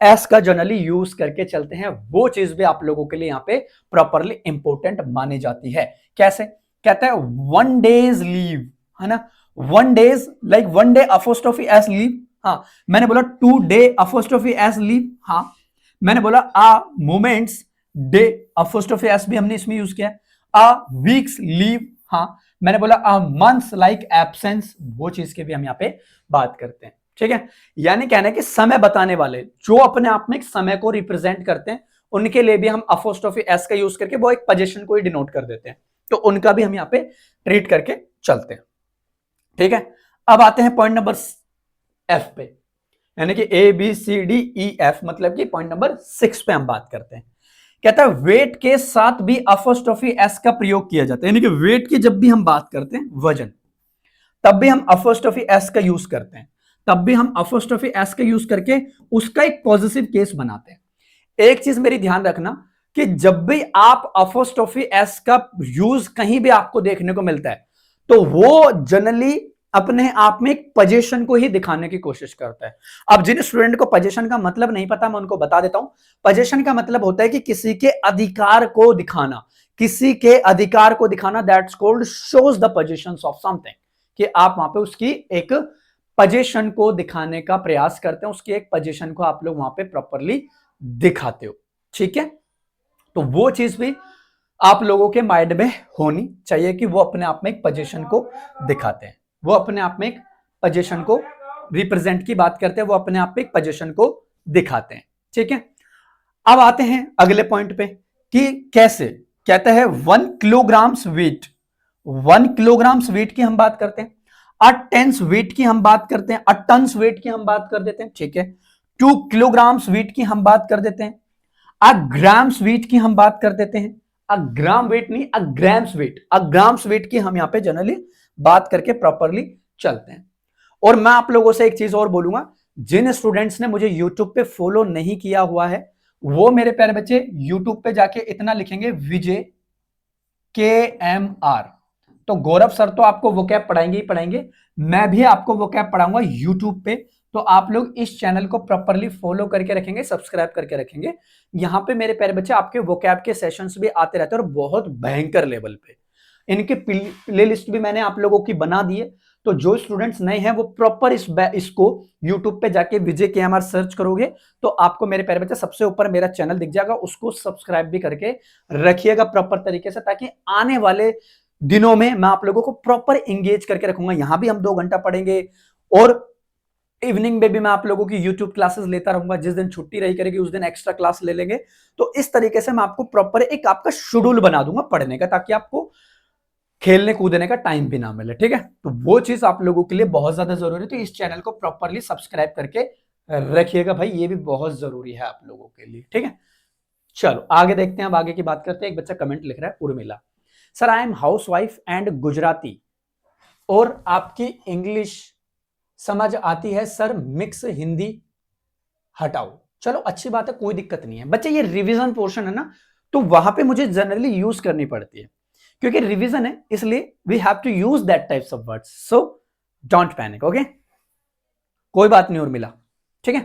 एस का जनरली यूज करके चलते हैं। वो चीज भी आप लोगों के लिए यहाँ पे प्रॉपरली इंपॉर्टेंट मानी जाती है। कैसे? कहता है वन डेज लीव, है ना, one days, like one day apostrophe S leave, हाँ। मैंने बोला two day apostrophe S leave, हाँ। मैंने बोला a moments day apostrophe S भी हमने इसमें यूज किया। आ वीक्स लीव, हाँ। मैंने बोला आ मंथ्स लाइक एब्सेंस, वो चीज के भी हम यहाँ पे बात करते हैं। ठीक है, यानी कहना है कि समय बताने वाले जो अपने आप में एक समय को रिप्रेजेंट करते हैं, उनके लिए भी हम अपोस्ट्रोफी एस का यूज करके वो एक पोजीशन को ही डिनोट कर देते हैं। तो उनका भी हम यहाँ पे ट्रीट करके चलते हैं। ठीक है, अब आते हैं पॉइंट नंबर एफ पे, यानी कि ABCDEF, मतलब कि पॉइंट नंबर 6 पे हम बात करते हैं। कहता है वेट के साथ भी अपोस्ट्रोफी एस का प्रयोग किया जाता है, यानी कि वेट की जब भी हम बात करते हैं, वजन, तब भी हम अपोस्ट्रोफी एस का यूज करते हैं, तब भी हम अपोस्ट्रोफी एस का यूज करके उसका एक पॉजिटिव केस बनाते हैं। एक चीज मेरी ध्यान रखना कि जब भी आप अपोस्ट्रोफी एस का यूज कहीं भी आपको देखने को मिलता है, तो वो जनरली अपने आप में एक पोजीशन को ही दिखाने की कोशिश करता है। अब जिन स्टूडेंट को पोजीशन का मतलब नहीं पता, मैं उनको बता देता हूं। पोजीशन का मतलब होता है कि किसी के अधिकार को दिखाना, किसी के अधिकार को दिखाना, that's called shows the positions of something, कि आप वहां पे उसकी एक पोजीशन को दिखाने का प्रयास करते हैं, उसकी एक पोजीशन को आप लोग वहां पे प्रॉपरली दिखाते हो। ठीक है, तो वो चीज भी आप लोगों के माइंड में होनी चाहिए कि वो अपने आप में एक पोजीशन को दिखाते हैं, वो अपने आप में एक पोजीशन को रिप्रेजेंट की बात करते हैं, वो अपने आप पे एक पोजीशन को दिखाते हैं। ठीक है, अब आते हैं अगले पॉइंट पे कि कैसे, कहता है 1 किलोग्राम्स वेट, 1 किलोग्राम्स वेट की हम बात करते हैं, अ टेंस वेट की हम बात करते हैं, अ टन्स वेट की हम बात कर देते हैं। ठीक है, 2 किलोग्राम्स वेट की हम बात कर देते हैं, अ ग्राम्स वेट की हम बात कर देते हैं, अ ग्राम वेट नहीं, अ ग्राम्स वेट, अ ग्राम्स वेट की हम यहां पे जनरली बात करके प्रॉपरली चलते हैं। और मैं आप लोगों से एक चीज और बोलूंगा, जिन स्टूडेंट्स ने मुझे यूट्यूब पे फॉलो नहीं किया हुआ है, वो मेरे प्यारे बच्चे यूट्यूब पे जाके इतना लिखेंगे, विजय KMR, तो गौरव सर तो आपको वोकैब पढ़ाएंगे ही पढ़ाएंगे, मैं भी आपको वोकैब पढ़ाऊंगा यूट्यूब पे। तो आप लोग इस चैनल को प्रॉपरली फॉलो करके रखेंगे, सब्सक्राइब करके रखेंगे। यहां पे मेरे प्यारे बच्चे आपके वोकैब के सेशंस भी आते रहते हैं, और बहुत भयंकर लेवल पे। इनके प्ले लिस्ट भी मैंने आप लोगों की बना दी है। तो जो स्टूडेंट्स नए हैं वो प्रॉपर इसको यूट्यूब पे जाके विजय KMR सर्च करोगे तो आपको मेरे प्यारे बच्चे सबसे ऊपर मेरा चैनल दिख जाएगा, उसको सब्सक्राइब भी करके रखिएगा प्रॉपर तरीके से, ताकि आने वाले दिनों में मैं आप लोगों को प्रॉपर एंगेज करके रखूंगा। यहां भी हम 2 घंटा पढ़ेंगे, और इवनिंग में भी मैं आप लोगों की यूट्यूब क्लासेस लेता रहूंगा। जिस दिन छुट्टी रही करेगी उस दिन एक्स्ट्रा क्लास ले लेंगे। तो इस तरीके से मैं आपको प्रॉपर एक आपका शेड्यूल बना दूंगा पढ़ने का, ताकि आपको खेलने कूदने का टाइम भी ना मिले। ठीक है, तो वो चीज आप लोगों के लिए बहुत ज्यादा जरूरी है। तो इस चैनल को प्रॉपरली सब्सक्राइब करके रखिएगा भाई, ये भी बहुत जरूरी है आप लोगों के लिए। ठीक है, चलो आगे देखते हैं, अब आगे की बात करते हैं। एक बच्चा कमेंट लिख रहा है, Urmila, sir I am house wife and Gujarati और आपकी इंग्लिश समझ आती है सर, मिक्स हिंदी हटाओ। चलो अच्छी बात है, कोई दिक्कत नहीं है बच्चे, ये रिवीजन पोर्शन है ना, तो वहां पे मुझे जनरली यूज करनी पड़ती है, क्योंकि रिवीजन है, इसलिए we have to use that types of words. So don't panic, okay, कोई बात नहीं उर्मिला। ठीक है,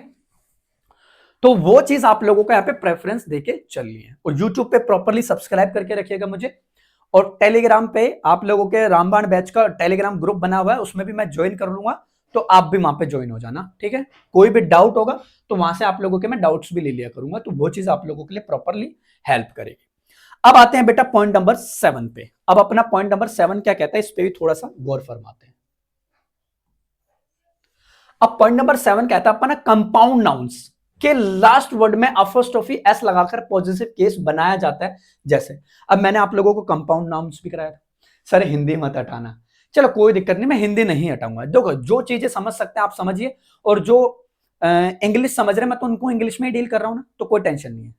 तो वो चीज आप लोगों को यहाँ पे प्रेफरेंस देके चलनी है, और यूट्यूब पे प्रॉपरली सब्सक्राइब करके रखिएगा मुझे। और टेलीग्राम पे आप लोगों के रामबाण बैच का टेलीग्राम ग्रुप बना हुआ है, उसमें भी मैं ज्वाइन कर लूंगा, तो आप भी वहां पे ज्वाइन हो जाना। ठीक है, कोई भी डाउट होगा तो वहां से आप लोगों के मैं डाउट्स भी ले लिया करूंगा, तो वो चीज आप लोगों के लिए प्रॉपरली हेल्प करेगी। अब आते हैं बेटा पॉइंट नंबर 7 पे। अब अपना पॉइंट नंबर 7 क्या कहता है, इस पे भी थोड़ा सा गौर फरमाते हैं। अब पॉइंट नंबर 7 कहता है अपना कंपाउंड नाउन्स के लास्ट वर्ड में अपोस्ट्रोफी एस लगाकर पॉजिटिव केस बनाया जाता है। जैसे अब मैंने आप लोगों को कंपाउंड नाउन्स भी कराया था, सर हिंदी मत हटाना। चलो कोई दिक्कत नहीं, मैं हिंदी नहीं हटाऊंगा। देखो जो चीजें समझ सकते हैं आप समझिए, और जो इंग्लिश समझ रहे हैं मैं तो उनको इंग्लिश में ही डील कर रहा हूं ना, तो कोई टेंशन नहीं है।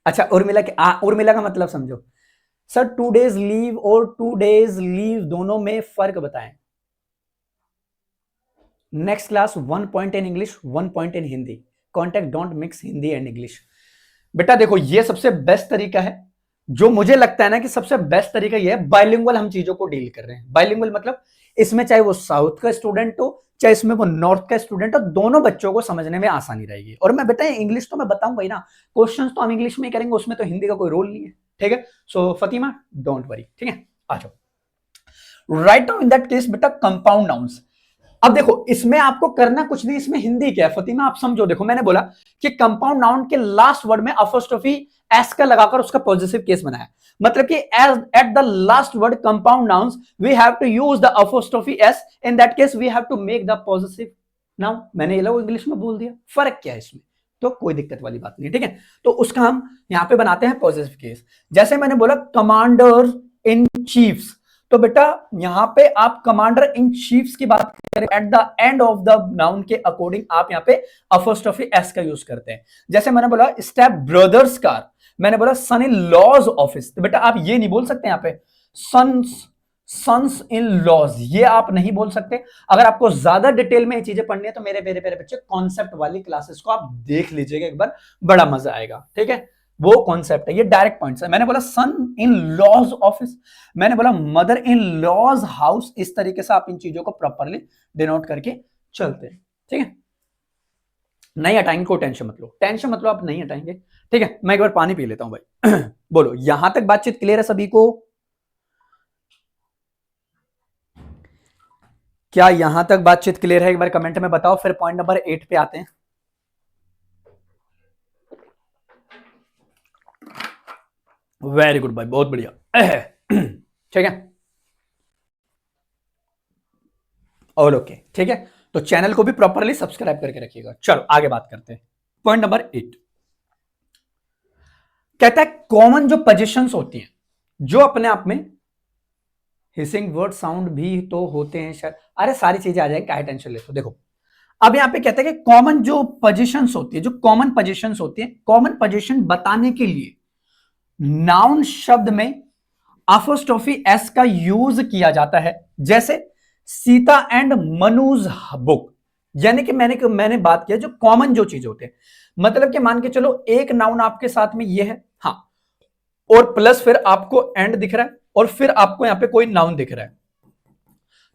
अच्छा उर्मिला का मतलब समझो, सर 2 डेज लीव और 2 डेज लीव दोनों में फर्क बताएं। Next class 1 point in English, 1 point in Hindi, contact don't mix Hindi and English. बेटा देखो ये सबसे बेस्ट तरीका है, जो मुझे लगता है ना कि सबसे बेस्ट तरीका ये है, बाइलिंगुअल हम चीजों को डील कर रहे हैं। बाइलिंगुअल मतलब इसमें चाहे वो साउथ का स्टूडेंट हो चाहे इसमें वो नॉर्थ का स्टूडेंट हो, दोनों बच्चों को समझने में आसानी रहेगी। और मैं बेटा इंग्लिश तो मैं बताऊंगा ही ना, क्वेश्चंस तो हम इंग्लिश में ही करेंगे, उसमें तो हिंदी का कोई रोल नहीं है। ठीक है, सो फतिमा डोंट वरी। ठीक है, आ जाओ। Right now in that case बेटा कंपाउंड नाउन्स। अब देखो इसमें आपको करना कुछ नहीं, इसमें हिंदी क्या है फतिमा आप समझो। देखो मैंने बोला कि कंपाउंड नाउन के लास्ट वर्ड में अपोस्ट्रोफी एस का लगाकर उसका पॉजिटिव केस बनाया, मतलब कि at the last word compound nouns we have to use the apostrophe S, in that case we have to make the positive noun. मैंने ये लोग इंग्लिश में बोल दिया, फर्क क्या है इसमें, तो कोई दिक्कत वाली बात नहीं। ठीक है, तो उसका हम यहां पे बनाते हैं पॉजिटिव केस। जैसे मैंने बोला कमांडर इन चीफ्स, तो बेटा यहां पे आप कमांडर इन चीफ्स की बात करें, at the end of the noun के अकॉर्डिंग आप यहां पे अपोस्ट्रोफी एस का यूज करते हैं। जैसे मैंने बोला स्टेप ब्रदर्स कार, मैंने बोला सन इन लॉज ऑफिस, तो बेटा आप ये नहीं बोल सकते यहां पे सन्स इन लॉज, ये आप नहीं बोल सकते। अगर आपको ज्यादा डिटेल में ये चीजें पढ़नी है तो मेरे मेरे मेरे बच्चे कॉन्सेप्ट वाली क्लासेस को आप देख लीजिएगा एक बार, बड़ा मजा आएगा। ठीक है, वो कॉन्सेप्ट है, ये डायरेक्ट पॉइंट्स है। मैंने बोला सन इन लॉज ऑफिस, मैंने बोला मदर इन लॉज हाउस, इस तरीके से आप इन चीजों को प्रॉपरली डिनोट करके चलते हैं। ठीक है, नहीं हटाएंगे, कोई टेंशन मत लो, टेंशन मत लो, आप नहीं हटाएंगे। ठीक है, मैं एक बार पानी पी लेता हूं भाई। बोलो यहां तक बातचीत क्लियर है सभी को? क्या यहां तक बातचीत क्लियर है? एक बार कमेंट में बताओ, फिर पॉइंट नंबर 8 पे आते हैं। वेरी गुड भाई, बहुत बढ़िया। ठीक है, ऑल ओके, ठीक है। तो चैनल को भी प्रॉपरली सब्सक्राइब करके रखिएगा। चलो आगे बात करते हैं। पॉइंट नंबर 8 कहता है कॉमन जो पोजीशंस होती हैं जो अपने आप में, हिसिंग वर्ड साउंड भी तो होते हैं शायद, अरे सारी चीजें आ जाएंगी, क्या टेंशन ले। तो देखो अब यहां पे कहते हैं कि कॉमन जो पोजीशंस होती है, जो कॉमन पोजीशंस होती है, कॉमन पोजीशन बताने के लिए नाउन शब्द में अपोस्ट्रोफी एस का यूज किया जाता है। जैसे सीता एंड मनुज बुक, यानी कि मैंने बात किया जो कॉमन जो चीज होते हैं, मतलब कि मान के चलो एक नाउन आपके साथ में ये है, हाँ, और प्लस फिर आपको एंड दिख रहा है और फिर आपको यहां पे कोई नाउन दिख रहा है,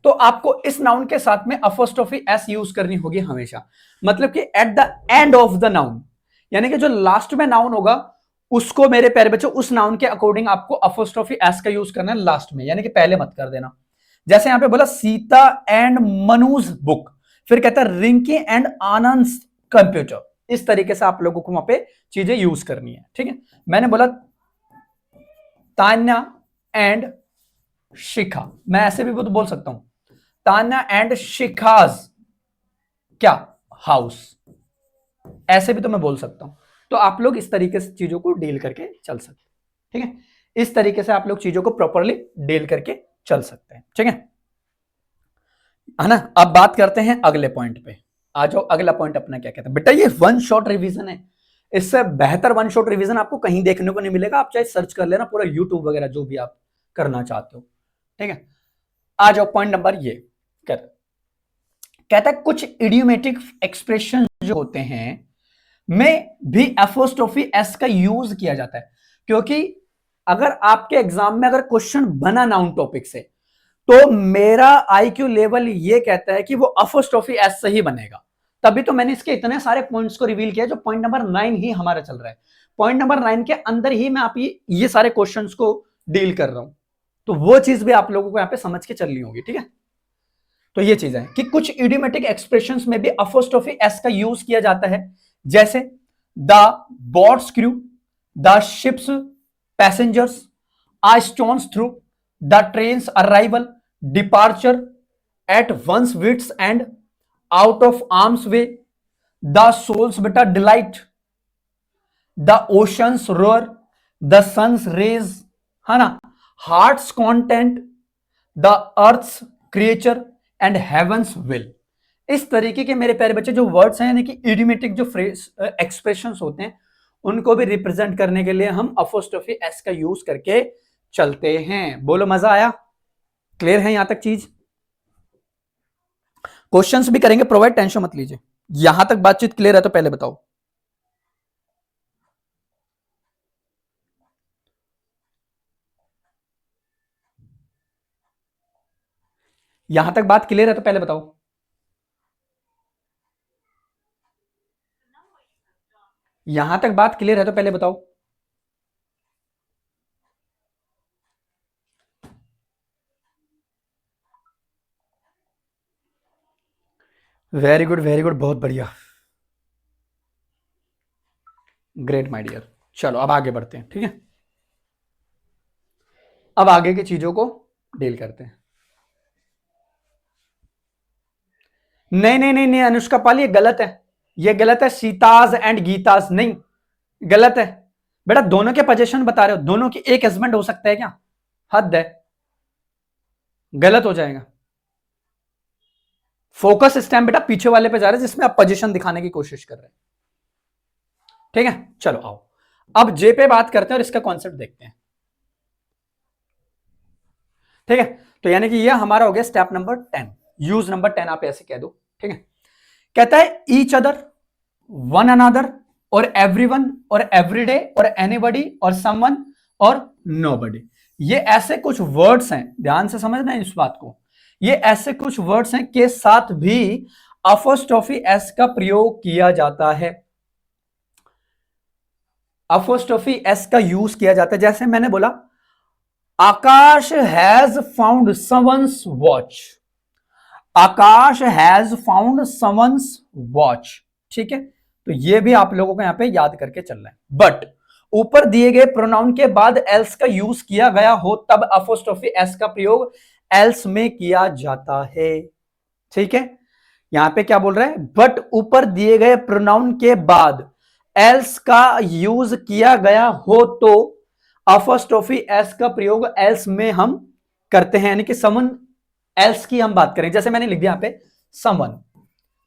तो आपको इस नाउन के साथ में अपोस्ट्रोफी एस यूज करनी होगी हमेशा। मतलब कि at the end of the noun, यानी कि जो लास्ट में नाउन होगा उसको मेरे प्यारे बच्चों उस नाउन के अकॉर्डिंग आपको अपोस्ट्रोफी एस का यूज करना है लास्ट में, यानी कि पहले मत कर देना। जैसे यहां पे बोला सीता एंड मनुज बुक, फिर कहता है रिंकी एंड आनंद कंप्यूटर। इस तरीके से आप लोगों को वहां पे चीजें यूज करनी है, ठीक है। मैंने बोला तान्या एंड शिखा, मैं ऐसे भी बोल सकता हूं तान्या एंड शिखाज क्या हाउस, ऐसे भी तो मैं बोल सकता हूं। तो आप लोग इस तरीके से चीजों को डील करके चल सकते हैं, ठीक है। इस तरीके से आप लोग चीजों को प्रॉपरली डील करके चल सकते हैं, ठीक है ना। अब बात करते हैं अगले पॉइंट पे। आ जाओ, अगला पॉइंट अपना क्या कहता है बेटा, ये वन शॉट रिवीजन है, इससे बेहतर वन शॉट रिवीजन आपको कहीं देखने को नहीं मिलेगा। आप चाहे सर्च कर लेना पूरा यूट्यूब वगैरह जो भी आप करना चाहते हो, ठीक है। आ जाओ पॉइंट नंबर ये कहता है कुछ इडियोमेटिक एक्सप्रेशन जो होते हैं में भी एपोस्ट्रोफी एस का यूज किया जाता है, क्योंकि अगर आपके एग्जाम में अगर क्वेश्चन बना नाउन टॉपिक से, तो मेरा आईक्यू लेवल ये कहता है कि वो एपोस्ट्रोफी एस से ही बनेगा। तभी तो मैंने इसके इतने सारे पॉइंट्स को रिवील किया, जो पॉइंट नंबर 9 ही हमारा चल रहा है। पॉइंट नंबर 9 के अंदर ही मैं आप ये सारे क्वेश्चंस को डील कर रहा हूं, तो वो चीज भी आप लोगों को यहां पे समझ के चलनी होगी, ठीक है। तो ये चीज है कि कुछ इडियोमेटिक एक्सप्रेशंस में भी अपोस्ट्रोफी एस का यूज किया जाता है। जैसे the boat's crew, the ship's passengers, a stone's throw, the train's arrival, departure, at one's wit's end, out of arm's way, the soul's बेटा delight, the ocean's roar, the sun's rays, है ना, heart's content, the earth's creature and heaven's will. इस तरीके के मेरे प्यारे बच्चे जो वर्ड्स हैं, यानी कि इडियोमेटिक जो फ्रेज एक्सप्रेशंस होते हैं, उनको भी रिप्रेजेंट करने के लिए हम अपोस्ट्रोफी एस का यूज करके चलते हैं। बोलो मजा आया? क्लियर है यहां तक चीज? क्वेश्चंस भी करेंगे प्रोवाइड, टेंशन मत लीजिए। यहां तक बातचीत क्लियर है तो पहले बताओ। यहां तक बात क्लियर है तो पहले बताओ। यहां तक बात क्लियर है तो पहले बताओ। वेरी गुड वेरी गुड, बहुत बढ़िया, ग्रेट माय डियर। चलो अब आगे बढ़ते हैं, ठीक है। अब आगे की चीजों को डील करते हैं। नहीं नहीं नहीं नहीं अनुष्का पाल, ये गलत है, ये गलत है। सीताज एंड गीताज नहीं, गलत है बेटा। दोनों के पोजीशन बता रहे हो, दोनों की एक हस्बैंड हो सकता है क्या? हद है, गलत हो जाएगा। फोकस इस टाइम बेटा पीछे वाले पे जा रहा है जिसमें आप पोजीशन दिखाने की कोशिश कर रहे हैं, ठीक है। चलो आओ अब जे पे बात करते हैं और इसका कॉन्सेप्ट देखते हैं, ठीक है। तो यानी कि यह हमारा हो गया स्टेप नंबर 10, यूज नंबर 10 आप ऐसे कह दो, ठीक है। कहता है ईच अदर, वन अनदर, और एवरीवन, और एवरीडे, और एनीबॉडी, और समवन, और नोबडी। ये ऐसे कुछ वर्ड्स हैं, ध्यान से समझना इस बात को। ये ऐसे कुछ वर्ड्स हैं के साथ भी अपोस्ट्रोफी एस का प्रयोग किया जाता है। अपोस्ट्रोफी एस का यूज किया जाता है। जैसे मैंने बोला Akash has found someone's watch, Akash has found someone's watch, ठीक है। तो ये भी आप लोगों को यहां पे याद करके चलना है। बट ऊपर दिए गए प्रोनाउन के बाद एल्स का यूज किया गया हो तब अपोस्ट्रोफी एस का प्रयोग एल्स में किया जाता है, ठीक है, यहां पे क्या बोल रहा है, बट ऊपर दिए गए प्रोनाउन के बाद एल्स का यूज किया गया हो तो अपोस्ट्रोफी एस का प्रयोग एल्स में हम करते हैं, यानी कि समन एल्स की हम बात करें। जैसे मैंने लिख दिया यहां पे समन,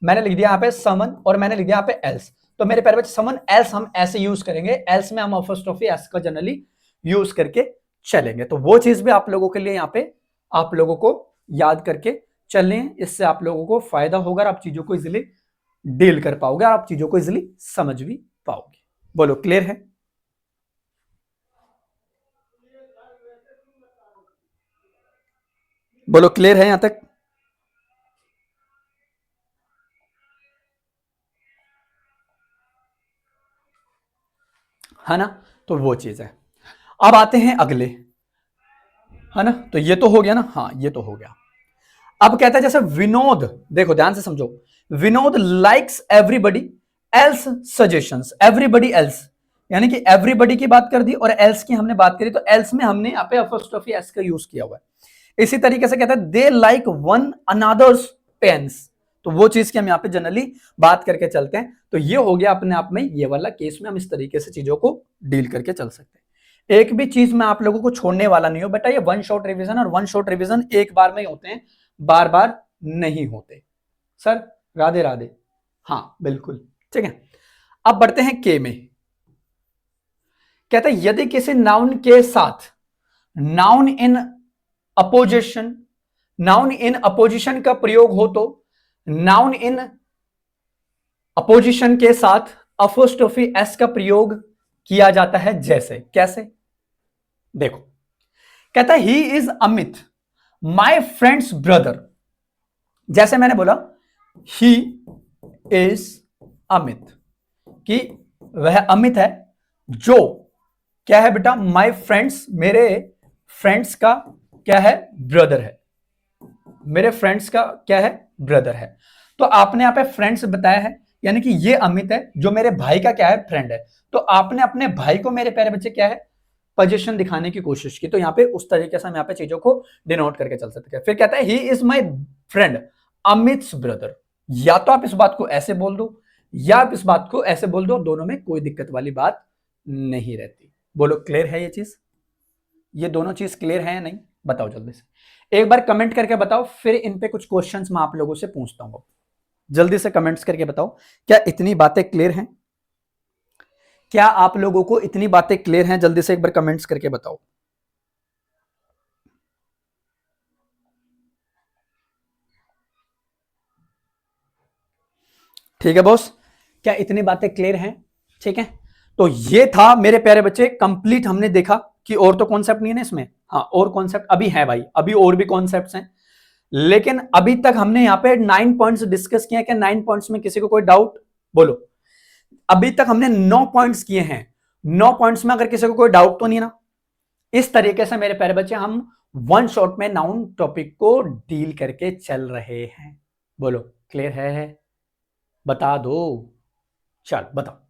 मैंने लिख दिया यहां पे समन और मैंने लिख दिया यहां पे एल्स, तो मेरे प्यारे बच्चे समन एल्स हम ऐसे यूज करेंगे, एल्स में हम अपोस्ट्रोफी एस का जनरली यूज करके चलेंगे। तो वो चीज भी आप लोगों के लिए यहां पे आप लोगों को याद करके चलें, इससे आप लोगों को फायदा होगा, आप चीजों को इजिली डील कर पाओगे और आप चीजों को इजिली समझ भी पाओगे। बोलो क्लियर है? बोलो क्लियर है यहां तक? है ना, तो वो चीज है। अब आते हैं अगले, है ना, तो ये तो हो गया ना, हाँ ये तो हो गया। अब कहता है जैसे विनोद, देखो ध्यान से समझो, Vinod likes everybody else suggestions, everybody else, यानी कि एवरीबडी की बात कर दी और एल्स की हमने बात करी, तो एल्स में हमने यहाँ पे अपोस्ट्रोफी एस का यूज किया हुआ है। इसी तरीके से कहता है they like one another's pens, तो वो चीज की हम यहाँ पे जनरली बात करके चलते हैं। तो ये हो गया अपने आप में, ये वाला केस में हम इस तरीके से चीजों को डील करके चल सकते हैं। एक भी चीज मैं आप लोगों को छोड़ने वाला नहीं हूं बेटा, ये वन शॉट रिवीजन, और वन शॉट रिवीजन एक बार में ही होते हैं, बार बार नहीं होते। सर राधे राधे, हाँ बिल्कुल ठीक है। अब बढ़ते हैं के में, कहते हैं यदि किसी नाउन के साथ noun in opposition, noun in opposition का प्रयोग हो तो नाउन इन अपोजिशन के साथ अपोस्ट्रोफी एस का प्रयोग किया जाता है। जैसे कैसे, देखो कहता है he is Amit my friends brother, जैसे मैंने बोला ही इज अमित, कि वह अमित है जो क्या है बेटा, माय फ्रेंड्स, मेरे फ्रेंड्स का क्या है, ब्रदर है, मेरे फ्रेंड्स का क्या है, ब्रदर है। तो आपने यहां पे फ्रेंड्स बताया है, यानी कि ये अमित है जो मेरे भाई का क्या है, फ्रेंड है। तो आपने अपने भाई को मेरे प्यारे बच्चे क्या है, पोजीशन दिखाने की कोशिश की, तो यहाँ पे उस तरीके से हम यहाँ पे चीजों को डिनोट करके चल सकते हैं। फिर कहता है he is my friend Amit's brother, या तो आप इस बात को ऐसे बोल दो या आप इस बात को ऐसे बोल दो, दोनों में कोई दिक्कत वाली बात नहीं रहती। बोलो क्लियर है ये चीज, ये दोनों चीज क्लियर है या नहीं, बताओ जल्दी से एक बार कमेंट करके बताओ, फिर इन पे कुछ क्वेश्चंस मैं आप लोगों से पूछता हूं। जल्दी से कमेंट्स करके बताओ, क्या इतनी बातें क्लियर हैं, क्या आप लोगों को इतनी बातें क्लियर हैं, जल्दी से एक बार कमेंट्स करके बताओ। ठीक है बॉस, क्या इतनी बातें क्लियर हैं? ठीक है, तो ये था मेरे प्यारे बच्चे कंप्लीट, हमने देखा कि और तो कॉन्सेप्ट नहीं है ना इसमें, हाँ और कॉन्सेप्ट अभी है भाई, अभी और भी कॉन्सेप्ट्स हैं, लेकिन अभी तक हमने यहाँ पे 9 पॉइंट्स डिस्कस किए हैं। क्या 9 पॉइंट्स में किसी को कोई डाउट, बोलो। अभी तक हमने 9 पॉइंट्स किए हैं, 9 पॉइंट्स में अगर किसी को कोई डाउट तो नहीं ना। इस तरीके से मेरे प्यारे बच्चे हम वन शॉट में नाउन टॉपिक को डील करके चल रहे हैं। बोलो क्लियर है? बता दो, चल बताओ।